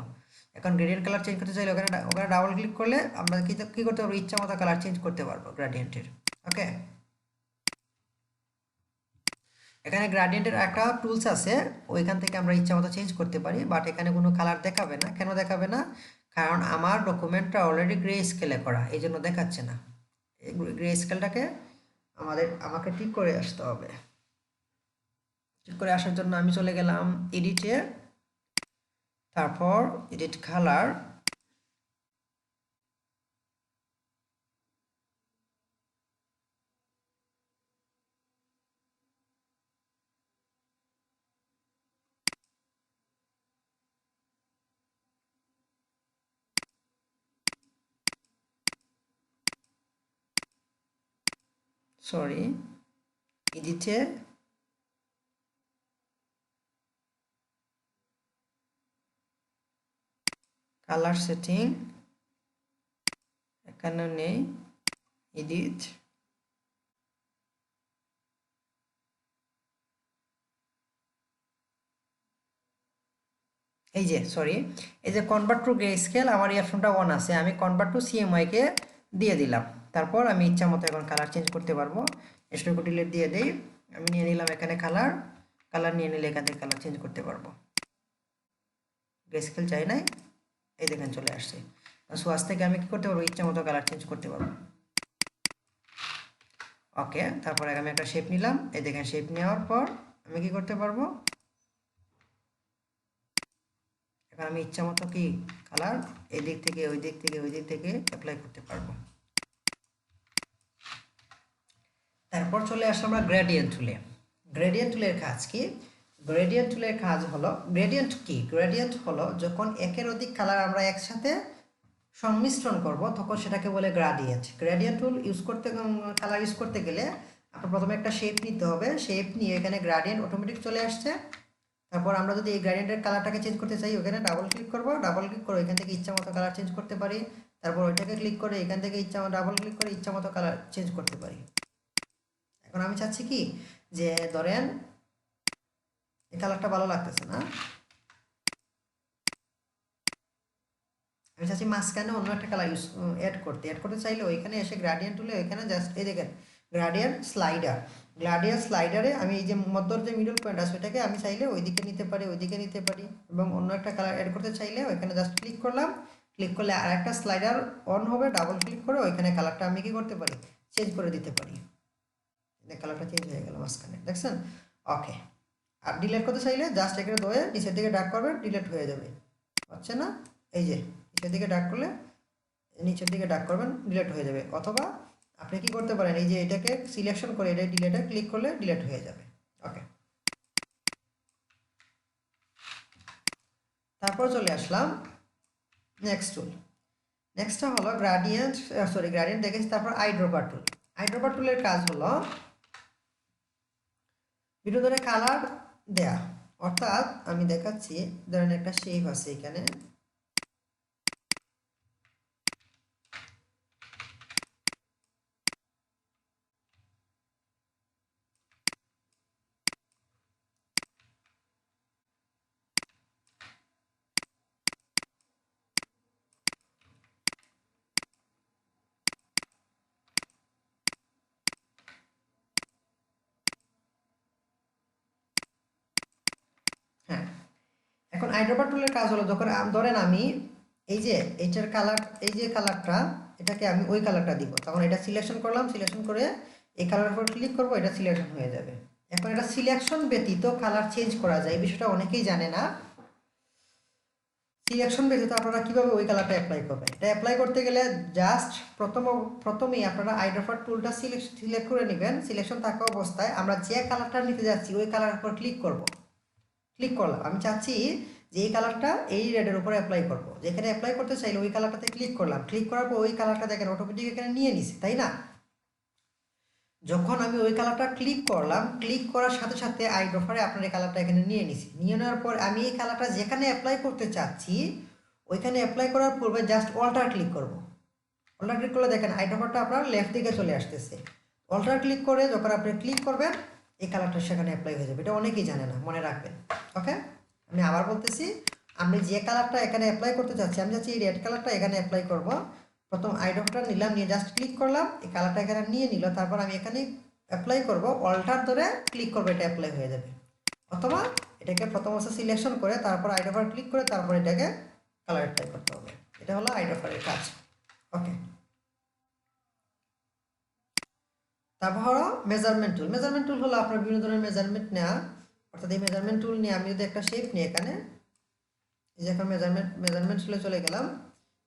Speaker 1: এখন গ্রেডিয়েন্ট কালার চেঞ্জ করতে চাইলে ওখানে ডাবল ক্লিক করলে আমরা কি করতে পারবো, ইচ্ছা মতো কালার চেঞ্জ করতে পারবো গ্রেডিয়েন্টের। ওকে, এখানে গ্রেডিয়েন্টের একটা টুলস আছে, ওইখান থেকে আমরা ইচ্ছা মতো চেঞ্জ করতে পারি, বাট এখানে কোনো কালার দেখাবে না। কেন দেখাবে না, কারণ আমার ডকুমেন্টটা অলরেডি গ্রে স্কেলে করা, এই জন্য দেখাচ্ছে না। এই গ্রে স্কেলটাকে আমাকে ঠিক করে আসতে হবে। ঠিক করে আসার জন্য আমি চলে গেলাম এডিটে, তারপর এডিট কালার, সরি এডিটে কালার সেটিং, এখানে নেই, এডিট, এই যে সরি এই যে কনভার্ট টু গ্রে স্কেল, আমার ইয়ারফোনটা অন আছে, আমি কনভার্ট টু সিএমওয়াই কে দিয়ে দিলাম, তারপর আমি ইচ্ছা মতো এখন কালার চেঞ্জ করতে পারবো। স্ট্রোক ডিলিট দিয়ে দেই, আমি নিয়ে নিলাম এখানে কালার, কালার নিয়ে নিলে এখান থেকে কালার চেঞ্জ করতে পারবো। গ্রেস্কেল চাই নাই, এই দেখেন চলে আসছে। সোয়াস থেকে আমি কি করতে পারবো, ইচ্ছা মতো কালার চেঞ্জ করতে পারবো। ওকে, তারপরে আমি একটা শেপ নিলাম, এই দেখেন শেপ নেওয়ার পর আমি কি করতে পারবো, এখন আমি ইচ্ছা মতো কি কালার এই দিক থেকে ওই দিক থেকে ওই দিক থেকে অ্যাপ্লাই করতে পারবো। তারপর চলে আসলাম আমরা গ্রেডিয়েন্ট টুলে। গ্রেডিয়েন্ট টুলের কাজ কি? গ্রেডিয়েন্ট টুলের কাজ হলো, গ্রেডিয়েন্ট কি? গ্রেডিয়েন্ট হলো যখন একের অধিক কালার আমরা একসাথে সংমিশ্রণ করব তখন সেটাকে বলে গ্রেডিয়েন্ট। গ্রেডিয়েন্ট টুল ইউজ করতে, কালার ইউজ করতে গেলে আপনার প্রথমে একটা শেপ নিতে হবে, শেপ নিয়ে এখানে গ্রেডিয়েন্ট অটোমেটিক চলে আসছে। তারপর আমরা যদি এই গ্রেডিয়েন্টের কালারটাকে চেঞ্জ করতে চাই ওখানে ডাবল ক্লিক করব, ডাবল ক্লিক করে এখান থেকে ইচ্ছা মতো কালার চেঞ্জ করতে পারি। তারপর ওইটাকে ক্লিক করে এখান থেকে ইচ্ছা মতো ডাবল ক্লিক করে ইচ্ছা মতো কালার চেঞ্জ করতে পারি। এখন আমি চাচ্ছি কি যে ধরেন এই কালারটা ভালো লাগতেছে না, আমি চাচ্ছি মাঝখানে অন্য একটা কালার ইউজ অ্যাড করতে চাইলে ওইখানে এসে গ্রেডিয়েন্ট টুলে ওইখানে জাস্ট এই দেখেন গ্রেডিয়েন্ট স্লাইডারে আমি এই যে মধ্যর যে মিডল পয়েন্ট আছে ওইটাকে আমি চাইলে ওইদিকে নিতে পারি, ওইদিকে নিতে পারি, এবং অন্য একটা কালার অ্যাড করতে চাইলে ওইখানে জাস্ট ক্লিক করলাম, ক্লিক করলে আর একটা স্লাইডার অন হবে, ডাবল ক্লিক করে ওইখানে কালারটা আমি কি করতে পারি, চেঞ্জ করে দিতে পারি। কালারটা চেঞ্জ হয়ে গেল মাঝখানে, দেখছেন? ওকে, আর ডিলিট করতে চাইলে জাস্ট এখানে ধরে নিচের দিকে ড্র্যাগ করবেন, ডিলিট হয়ে যাবে, হচ্ছে না? এই যে নিচের দিকে ড্র্যাগ করলে, নিচের দিকে ড্র্যাগ করবেন, ডিলিট হয়ে যাবে। অথবা আপনি কি করতে পারেন, এই যে এটাকে সিলেকশন করে এটা ডিলিটে ক্লিক করলে ডিলিট হয়ে যাবে। ওকে, তারপর চলে আসলাম নেক্সট টুল। নেক্সটটা হলো গ্রেডিয়েন্ট দেখেছি। তারপর আইড্রপার টুল। আইড্রপার টুলের কাজ হলো বিভিন্ন ধরনের কালার দেয়া, অর্থাৎ আমি দেখাচ্ছি, ধরেন একটা শেপ আছে এখানে, হ্যাঁ। এখন আইড্রপার টুলের কাজ হলো যখন ধরেন আমি এই যে এইটার কালার, এই যে কালারটা, এটাকে আমি ওই কালারটা দিব, তখন এটা সিলেকশন করলাম, সিলেকশন করে এই কালারের উপর ক্লিক করবো, এটা সিলেকশন হয়ে যাবে। এখন এটা সিলেকশন ব্যতীত কালার চেঞ্জ করা যায়, এই বিষয়টা অনেকেই জানে না। সিলেকশন ব্যতীত আপনারা কিভাবে ওই কালারটা অ্যাপ্লাই করবেন? এটা অ্যাপ্লাই করতে গেলে জাস্ট প্রথমেই আপনারা আইড্রপার টুলটা সিলেক্ট করে নেবেন। সিলেকশন থাকা অবস্থায় আমরা যে কালারটা নিতে যাচ্ছি ওই কালারের উপর ক্লিক করব, ক্লিক করলাম, আমি চাচ্ছি যে এই কালারটা এই রেডের উপরে অ্যাপ্লাই করব, যেখানে অ্যাপ্লাই করতে চাইলে ওই কালারটাতে ক্লিক করলাম, ক্লিক করার পর ওই কালারটা দেখেন অটোমেটিক এখানে নিয়ে নিছে, তাই না? যখন আমি ওই কালারটা ক্লিক করলাম, ক্লিক করার সাথে সাথে আইড্রপারে আপনার এই কালারটা এখানে নিয়ে নিছি, নিয়ে নেওয়ার পর আমি এই কালারটা যেখানে অ্যাপ্লাই করতে চাচ্ছি ওইখানে অ্যাপ্লাই করার পূর্বে জাস্ট অল্টার ক্লিক করব। অল্টার ক্লিক করলে দেখেন আইড্রপারটা আপনার লেফট দিকে চলে আসতেছে। অল্টার ক্লিক করে যখন আপনি ক্লিক করবেন এই কালারটা সেখানে অ্যাপ্লাই হয়ে যাবে, এটা অনেকেই জানে না, মনে রাখবেন। ওকে, আমি আবার বলতেছি, আমি যে কালারটা এখানে অ্যাপ্লাই করতে চাচ্ছি, আমি চাচ্ছি এই রেড কালারটা এখানে অ্যাপ্লাই করব, প্রথম আইড্রপটা নিলাম, নিয়ে জাস্ট ক্লিক করলাম, এই কালারটা এখানে নিয়ে নিল, তারপর আমি এখানে অ্যাপ্লাই করব, অল্টার ধরে ক্লিক করবো, এটা অ্যাপ্লাই হয়ে যাবে। অথবা এটাকে প্রথম অবস্থা সিলেকশন করে তারপর আইড্রপার ক্লিক করে তারপর এটাকে কালার অ্যাপ্লাই করতে হবে। এটা হলো আইড্রপারের কাজ। ওকে, তারপর হলো মেজারমেন্ট টুল। মেজারমেন্ট টুল হলো আপনার বিভিন্ন ধরনের মেজারমেন্ট নেওয়া, অর্থাৎ এই মেজারমেন্ট টুল নিয়ে আমি যদি একটা শেপ নিই এখানে, এই যে এখন মেজারমেন্ট টুলে চলে গেলাম,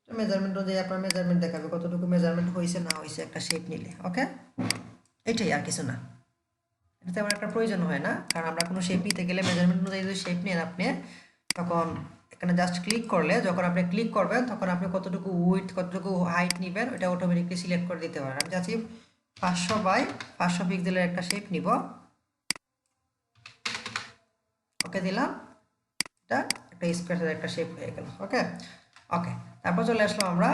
Speaker 1: মেজারমেন্ট অনুযায়ী আপনার মেজারমেন্ট দেখাবে কতটুকু মেজারমেন্ট হয়েছে না হয়েছে একটা শেপ নিলে। ওকে, এটাই, আর কিছু না, এটাতে আমার একটা প্রয়োজন হয় না, কারণ আমরা কোনো শেপ নিতে গেলে মেজারমেন্ট অনুযায়ী যদি শেপ নেন আপনি, তখন এখানে জাস্ট ক্লিক করলে, যখন আপনি ক্লিক করবেন তখন আপনি কতটুকু উইথ কতটুকু হাইট নেবেন ওটা অটোমেটিকলি সিলেক্ট করে দিতে পারেন। আমি চাচ্ছি 500 বাই 500 পিক্সেলের একটা শেপ নিব, ওকে দিলাম, এটা একটা স্কোয়ারের একটা শেপ হয়ে গেল। ওকে ওকে, তারপর চলে আসলাম আমরা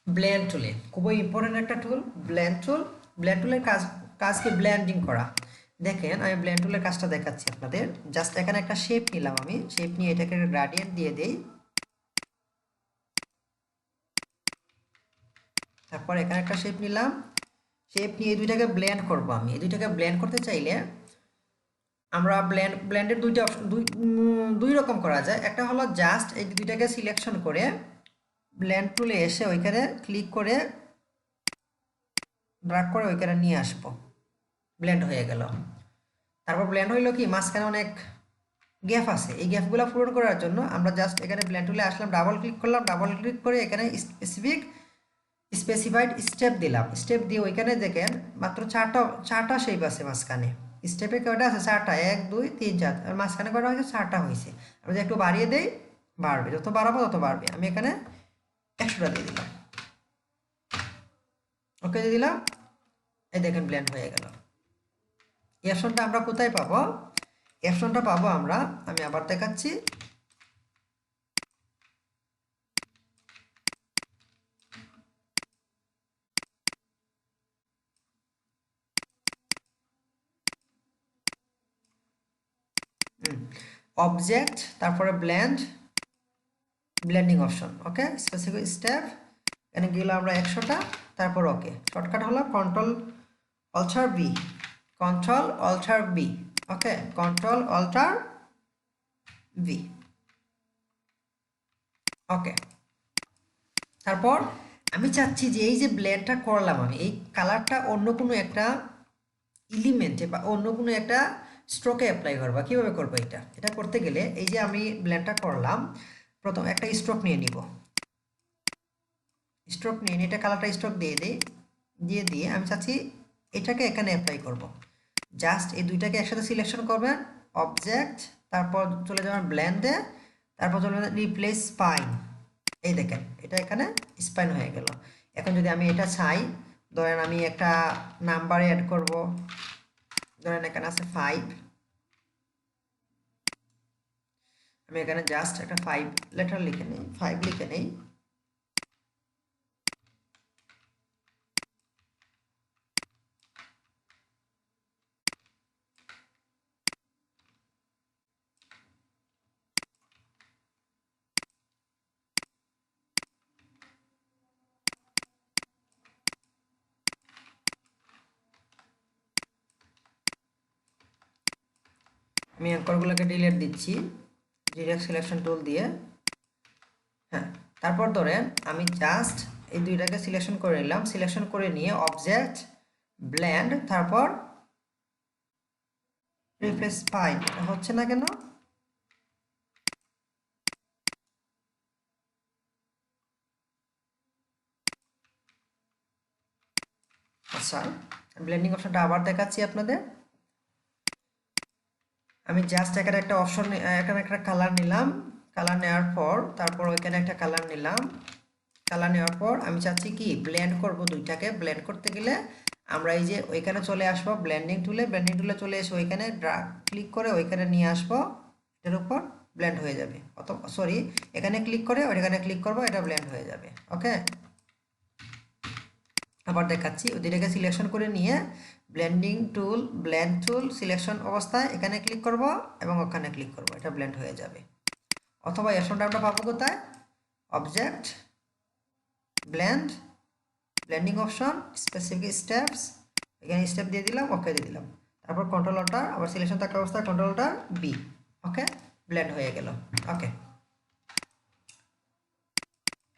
Speaker 1: ব্লেন্ড টুলে, খুবই ইম্পর্টেন্ট একটা টুল ব্লেন্ড টুল। ব্লেন্ড টুলের কাজকে ব্লেন্ডিং করা। দেখেন আমি ব্লেন্ড টুলের কাজটা দেখাচ্ছি আপনাদের, জাস্ট এখানে একটা শেপ নিলাম, আমি শেপ নিয়ে এটাকে গ্রেডিয়েন্ট দিয়ে দেই, তারপর এখানে একটা শেপ নিলাম, শেপ নিয়ে এই দুইটাকে ব্লেন্ড করব। আমি এই দুইটাকে ব্লেন্ড করতে চাইলে আমরা ব্লেন্ডের দুইটা অপশন দুই রকম করা যায়। একটা হলো জাস্ট এই দুইটাকে সিলেকশন করে ব্লেন্ড টুলে এসে ওইখানে ক্লিক করে ড্র্যাগ করে ওইখানে নিয়ে আসবো, ব্লেন্ড হয়ে গেল। তারপর ব্লেন্ড হইলো কি মাঝখানে অনেক গ্যাপ আছে, এই গ্যাপগুলো পূরণ করার জন্য আমরা জাস্ট এখানে ব্লেন্ড টুলে আসলাম, ডাবল ক্লিক করলাম, ডাবল ক্লিক করে এখানে স্পেসিফাইড স্টেপ দিলাম, স্টেপ দিয়ে ওইখানে দেখেন মাত্র চারটা শেপ আছে মাঝখানে। স্টেপে কয়টা আছে? চারটা, 1 2 3 4, আর মাঝখানে কয়টা হয়েছে? চারটা হয়েছে। আমরা যদি একটু বাড়িয়ে দেই বাড়বে, যত বাড়াবো তত বাড়বে। আমি এখানে 100টা দিয়ে দিলাম, ওকে দিয়ে দিলাম, এই দেখেন ব্লেন্ড হয়ে গেল। এই অপশনটা আমরা কোথায় পাবো? এই অপশনটা পাবো আমরা, আমি আবার দেখাচ্ছি, অবজেক্ট, তারপরে blending option, okay, specific step, এখানে গেলাম আমরা 100টা, তারপর ওকে। শর্টকাট হলো control alt B, control alt B, okay, control alt B, okay. তারপর আমি চাচ্ছি যে এই যে ব্লেন্ডটা করলাম আমি, এই কালারটা অন্য কোনো একটা এলিমেন্টে বা অন্য কোনো একটা স্ট্রোকে অ্যাপ্লাই করবো। কীভাবে করবো এটা? এটা করতে গেলে এই যে আমি ব্লেন্ডটা করলাম, প্রথম একটা স্ট্রোক নিয়ে নিব, স্ট্রোক নিয়ে নিয়ে এটা কালারটা স্ট্রোক দিয়ে আমি চাচ্ছি এটাকে এখানে অ্যাপ্লাই করব। জাস্ট এই দুইটাকে একসাথে সিলেকশন করবেন, অবজেক্ট, তারপর চলে যাবেন ব্লেন্ডে, তারপর চলে যাবেন রিপ্লেস স্পাইন, এই দেখেন এটা এখানে স্পাইন হয়ে গেল। এখন যদি আমি এটা চাই, ধরেন আমি একটা নাম্বার অ্যাড করব, ধরেন এখানে আছে 5, আমি এখানে জাস্ট একটা 5 লেটার লিখে নেই, 5 লিখে নেই, আমি অ্যাঙ্করগুলোকে ডিলিট দিচ্ছি ডিরেক্ট সিলেকশন টুল দিয়ে। হ্যাঁ, তারপর ধরেন আমি জাস্ট এই দুইটাকে সিলেকশন করে নিলাম, সিলেকশন করে নিয়ে অবজেক্ট, ব্লেন্ড, তারপর রিপ্লেস স্পাইন। হচ্ছে না কেন? আচ্ছা, ব্লেন্ডিং অপশনটা আবার দেখাচ্ছি আপনাদের। আমি জাস্ট এখানে একটা অপশন, এখানে একটা কালার নিলাম, কালার নেওয়ার পর তারপর ওইখানে একটা কালার নিলাম, কালার নেওয়ার পর আমি চাচ্ছি কি ব্লেন্ড করব দুইটাকে। ব্লেন্ড করতে গেলে আমরা এই যে ওইখানে চলে আসবো ব্লেন্ডিং টুলে চলে এসে ওইখানে ড্রাগ ক্লিক করে ওইখানে নিয়ে আসবো, এটার উপর ব্লেন্ড হয়ে যাবে। অথবা সরি, এখানে ক্লিক করে ওইখানে ক্লিক করবো, এটা ব্লেন্ড হয়ে যাবে, ওকে। আবার দেখাচ্ছি, ওইটাকে সিলেকশন করে নিয়ে ব্লেন্ড টুল সিলেকশন অবস্থায় এখানে ক্লিক করব এবং ওখানে ক্লিক করব, এটা ব্লেন্ড হয়ে যাবে। অথবা এই অপশনটা আমরা পাবো কোথায়? Object, blending option, specific steps, এখানে স্টেপ দিয়ে দিলাম, ওকে দিয়ে দিলাম, তারপর কন্ট্রোল অল্টার, আবার সিলেকশন থাকা অবস্থায় কন্ট্রোল অল্টার বি, ওকে, ব্লেন্ড হয়ে গেল, ওকে।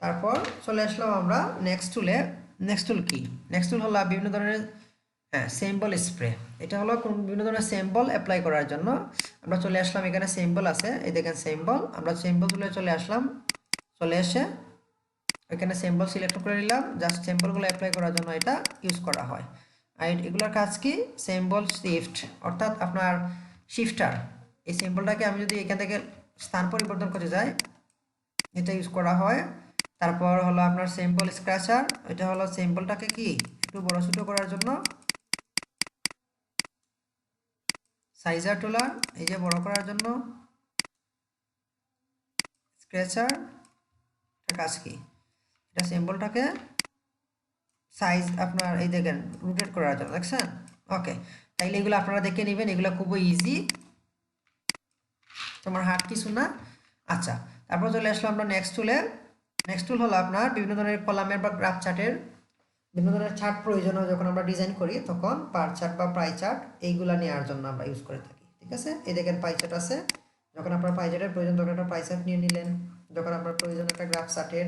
Speaker 1: তারপর চলে আসলাম আমরা নেক্সট টুলে। নেক্সট টুল কি? নেক্সট টুল হলো বিভিন্ন ধরনের সিম্বল স্প্রে। এটা হলো বিভিন্ন ধরনের সিম্বল অ্যাপ্লাই করার জন্য। আমরা চলে আসলাম, এখানে সিম্বল আছে, এই দেখেন সিম্বল, আমরা সিম্বল টুলে চলে আসলাম, চলে এসে এখানে সিম্বল সিলেক্ট করে নিলাম। জাস্ট সিম্বলগুলো অ্যাপ্লাই করার জন্য এটা ইউজ করা হয়। আর এগুলোর কাজ কি? সিম্বল শিফট, অর্থাৎ আপনার শিফটার। এই সিম্বলটাকে আমি যদি এখান থেকে স্থান পরিবর্তন করতে যাই, এটা ইউজ করা হয়। তারপর হলো আপনার সিম্বল স্ক্র্যাচার, এটা হলো সিম্বলটাকে কি একটু বড় ছোট করার জন্য। সাইজার টুলার, এই যে বড় করার জন্য। স্ক্র্যাচার, এটা কাজ কি? এটা সিম্বলটাকে সাইজ আপনার এই দেখেন রোটেট করার জন্য, দেখছেন? ওকে, তাইলে এগুলো আপনারা দেখে নেবেন, এগুলো খুবই ইজি, তোমার হার্ড কিছু না। আচ্ছা, তারপর চলে আসলাম আমরা নেক্সট টুলে। নেক্সট টুল হলো আপনার বিভিন্ন ধরনের কলামের বা গ্রাফ চার্টের বিভিন্ন ধরনের চার্ট প্রয়োজন হয় যখন আমরা ডিজাইন করি, তখন পার চার্ট বা প্রাই চার্ট এইগুলা নেওয়ার জন্য আমরা ইউজ করে থাকি। ঠিক আছে, এই দেখেন পাই চার্ট আছে। যখন আপনার পাই চার্টের প্রয়োজন তখন একটা পাই চার্ট নিয়ে নিলেন, যখন আপনার প্রয়োজন একটা গ্রাফ চার্টের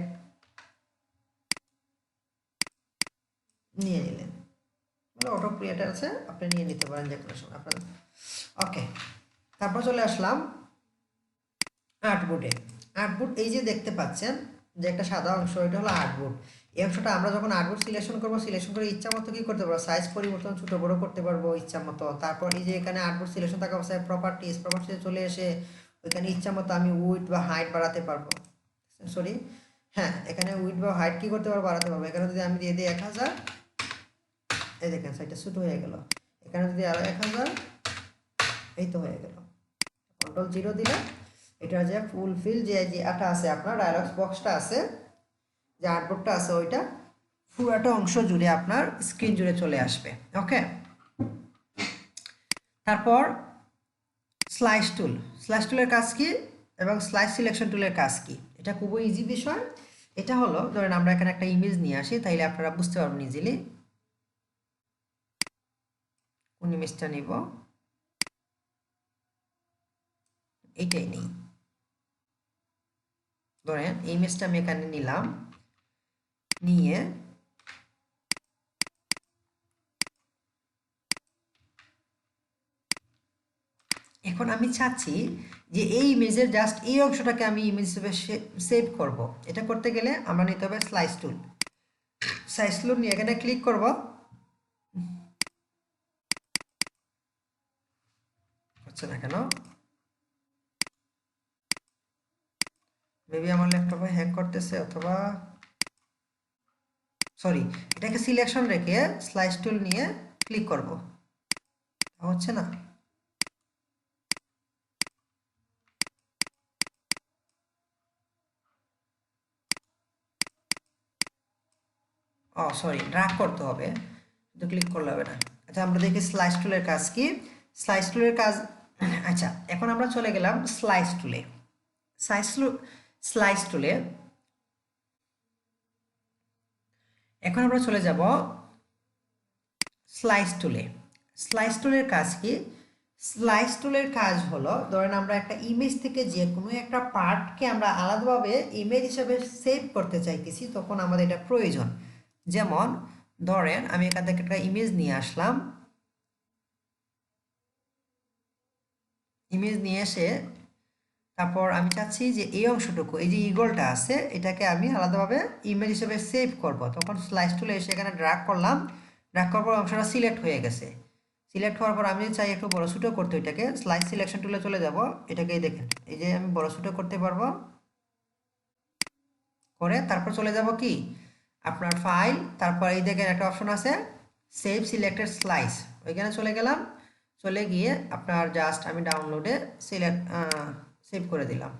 Speaker 1: নিয়ে নিলেন, মানে অটো ক্রিয়েটার আছে, আপনি নিয়ে নিতে পারেন যে কোনো সময় আপনার। ওকে, তারপর চলে আসলাম আর্টবোর্ডে। আর্টবোর্ড এই যে দেখতে পাচ্ছেন যে একটা সাদা অংশ, এটা হলো আর্টবোর্ড। এই অংশটা আমরা যখন আর্টবোর্ড সিলেকশন করবো, সিলেকশন করে ইচ্ছা মতো কি করতে পারবো, সাইজ পরিবর্তন ছোট বড় করতে পারবো ইচ্ছা মতো। তারপর এই যে এখানে আর্টবোর্ড সিলেকশন থাকা অবস্থায় প্রপার্টিতে চলে এসে ওইখানে ইচ্ছা মতো আমি উইডথ বা হাইট বাড়াতে পারবো, সরি হ্যাঁ, এখানে উইডথ বা হাইট কি করতে পারবো, বাড়াতে পারবো। এখানে যদি আমি দিয়ে দিই 1000, এই দেখেন সাইডটা ছোট হয়ে গেল। এখানে যদি আরো 1000, এই তো হয়ে গেল। Ctrl 0 দিলে এটা যে ফুলফিল যে আটা আছে আপনার ডায়ালগস বক্সটা আছে, যে আর্টবোর্ডটা আছে, ওইটা পুরোটা অংশ জুড়ে আপনার স্ক্রিন জুড়ে চলে আসবে। ওকে, তারপর স্লাইস টুলের কাজ কি এবং স্লাইস সিলেকশন টুলের কাজ কি, এটা খুবই ইজি বিষয়। এটা হলো ধরেন আমরা এখানে একটা ইমেজ নিয়ে আসি, তাইলে আপনারা বুঝতে পারবেন ইজিলি কোন ইমেজটা নিব। এইটাই নেই, ধরেন এই ইমেজটা আমি এখানে নিলাম, নিয়ে এখন আমি চাচ্ছি যে এই ইমেজের জাস্ট এই অংশটাকে আমি ইমেজ হিসেবে সেভ করব। এটা করতে গেলে আমরা নিতে হবে স্লাইস টুল নিয়ে এখানে ক্লিক করব। হচ্ছে না কেন, মেবি আমার ল্যাপটপে হ্যাং করতেছে, অথবা সরি, এটাকে সিলেকশন রেখে স্লাইস টুল নিয়ে ক্লিক করব, হচ্ছে না। ও সরি, ড্র্যাগ করতে হবে, শুধু ক্লিক করলে হবে না। আচ্ছা, আমরা দেখি স্লাইস টুলের কাজ কি। স্লাইস টুলের কাজ, আচ্ছা এখন আমরা চলে গেলাম স্লাইস টুলে। স্লাইস স্লাইস টুলে এখন আমরা চলে যাব স্লাইস টুলে। স্লাইস টুলের কাজ কি? স্লাইস টুলের কাজ হলো, ধরেন আমরা একটা ইমেজ থেকে যে কোনো একটা পার্টকে আমরা আলাদাভাবে ইমেজ হিসেবে সেভ করতে চাইতেছি, তখন আমাদের এটা প্রয়োজন। যেমন ধরেন আমি এখান থেকে একটা ইমেজ নিয়ে আসলাম, ইমেজ নিয়ে এসে তারপর আমি চাচ্ছি যে এই অংশটুকু, এই যে ইগলটা আছে, এটাকে আমি আলাদাভাবে ইমেজ হিসেবে সেভ করব। তখন স্লাইস টুলে এসে এখানে ড্র্যাগ করলাম, ড্র্যাগ করার পর অংশটা সিলেক্ট হয়ে গেছে। সিলেক্ট হওয়ার পর আমি চাই একটু বড় ছোটো করতে, ওইটাকে স্লাইস সিলেকশন টুলে চলে যাব। এটাকে দেখেন, এই যে আমি বড় ছোটো করতে পারবো, করে তারপর চলে যাব কি আপনার ফাইল, তারপর এই দেখেন একটা অপশন আছে সেভ সিলেক্টেড স্লাইস, ওইখানে চলে গেলাম। চলে গিয়ে আপনার জাস্ট আমি ডাউনলোডে সেভ করে দিলাম,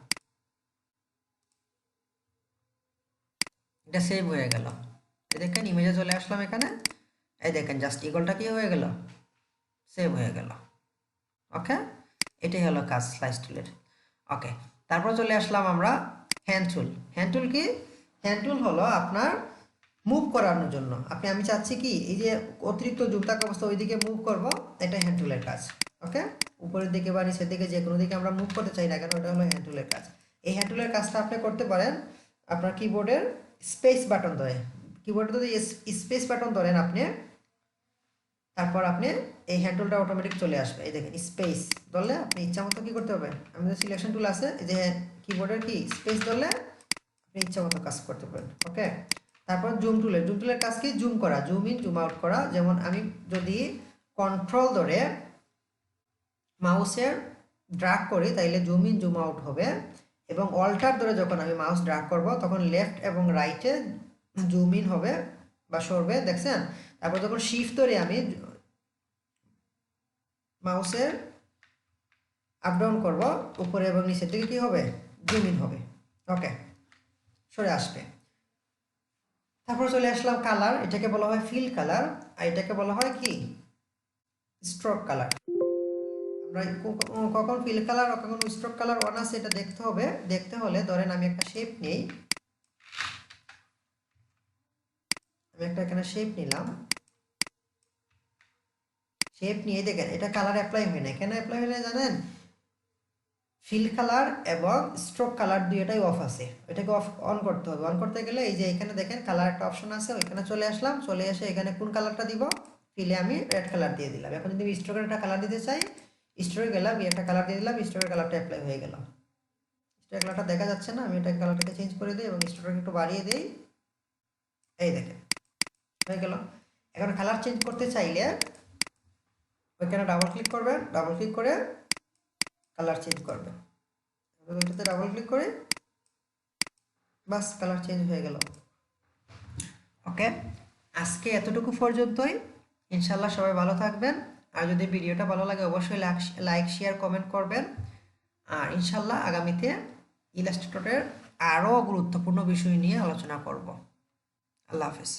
Speaker 1: এটা সেভ হয়ে গেল। এই দেখেন ইমেজে চলে আসলাম এখানে, এই দেখেন জাস্ট ইগলটা কি হয়ে গেল, সেভ হয়ে গেল। ওকে, এটাই হলো কাজ স্লাইস টুলের। ওকে, তারপর চলে আসলাম আমরা হ্যান্ড টুল। হ্যান্ড টুল কি? হ্যান্ড টুল হলো আপনার মুভ করানোর জন্য। আমি চাচ্ছি কি এই যে অতিরিক্ত জুম থাকা অবস্থা ওইদিকে মুভ করব, এটা হ্যান্ড টুলের কাজ। ওকে, উপরের দিকে বা নিচের দিকে যে কোনো দিকে আমরা মুভ করতে চাই না কেন, ওটা হলো হ্যান্ড টুলের কাজ। এই হ্যান্ড টুলের কাজটা আপনি করতে পারেন আপনার কিবোর্ডের স্পেস বাটন ধরে। কিবোর্ডে যদি স্পেস বাটন ধরেন আপনি, তারপর আপনি এই হ্যান্ড টুলটা অটোমেটিক চলে আসবে। এই দেখেন স্পেস ধরলে আপনি ইচ্ছা মতো কী করতে পারবেন, আমাদের সিলেকশন টুল আছে, এই যে কিবোর্ডের কি স্পেস ধরলে আপনি ইচ্ছা মতো কাজ করতে পারেন। ওকে, তারপর জুম টুলের কাজ কি? জুম করা, জুম ইন জুম আউট করা। যেমন আমি যদি কন্ট্রোল ধরে মাউসের ড্র্যাগ করি তাইলে জুম ইন জুম আউট হবে, এবং অল্টার ধরে যখন আমি মাউস ড্র্যাগ করব তখন লেফট এবং রাইটে জুম ইন হবে বা সরবে, দেখছেন। তারপর যখন শিফট ধরে আমি মাউসের আপ ডাউন করব, উপরে এবং নিচের দিকে কি হবে, জুম ইন হবে। ওকে, সরে আসবে। তারপর চলে আসলাম কালার, এটাকে বলা হয় ফিল কালার, আর এটাকে বলা হয় কি স্ট্রোক কালার। আমরা কখন ফিল কালার আর কখন স্ট্রোক কালার অন আছে এটা দেখতে হবে। দেখতে হলে ধরেন আমি একটা শেপ নেই, আমি একটা এখানে শেপ নিলাম, শেপ নিয়ে দেখেন এটা কালার অ্যাপ্লাই হয় না, কেন অ্যাপ্লাই হয় না জানেন? ফিল কালার এবং স্ট্রোক কালার দুইটাই অফ আছে, এটাকে অফ অন করতে হবে। অন করতে গেলে এই যে এখানে দেখেন কালার একটা অপশন আছে, ওইখানে চলে আসলাম, চলে এসে এখানে কোন কালারটা দিব, ফিলে আমি রেড কালার দিয়ে দিলাম। এখন যদি আমি স্ট্রোকের একটা কালার দিতে চাই, স্ট্রোকে গেলাম, একটা কালার দিয়ে দিলাম, স্ট্রোকের কালারটা অ্যাপ্লাই হয়ে গেল। স্ট্রোকের কালারটা দেখা যাচ্ছে না, আমি এটা কালারটাকে চেঞ্জ করে দিই এবং স্ট্রোকটাকে একটু বাড়িয়ে দিই, এই দেখেন হয়ে গেল। এখন কালার চেঞ্জ করতে চাইলে ওইখানে ডাবল ক্লিক করবেন, ডাবল ক্লিক করে কালার চেঞ্জ করবেন, ওইটাতে ডাবল ক্লিক করে বাস কালার চেঞ্জ হয়ে গেল। ওকে, আজকে এতটুকু পর্যন্তই। ইনশাল্লাহ সবাই ভালো থাকবেন, আর যদি ভিডিওটা ভালো লাগে অবশ্যই লাইক শেয়ার কমেন্ট করবেন। আর ইনশাল্লাহ আগামীতে ইলাস্ট্রেটরের আরও গুরুত্বপূর্ণ বিষয় নিয়ে আলোচনা করব। আল্লাহ হাফেজ।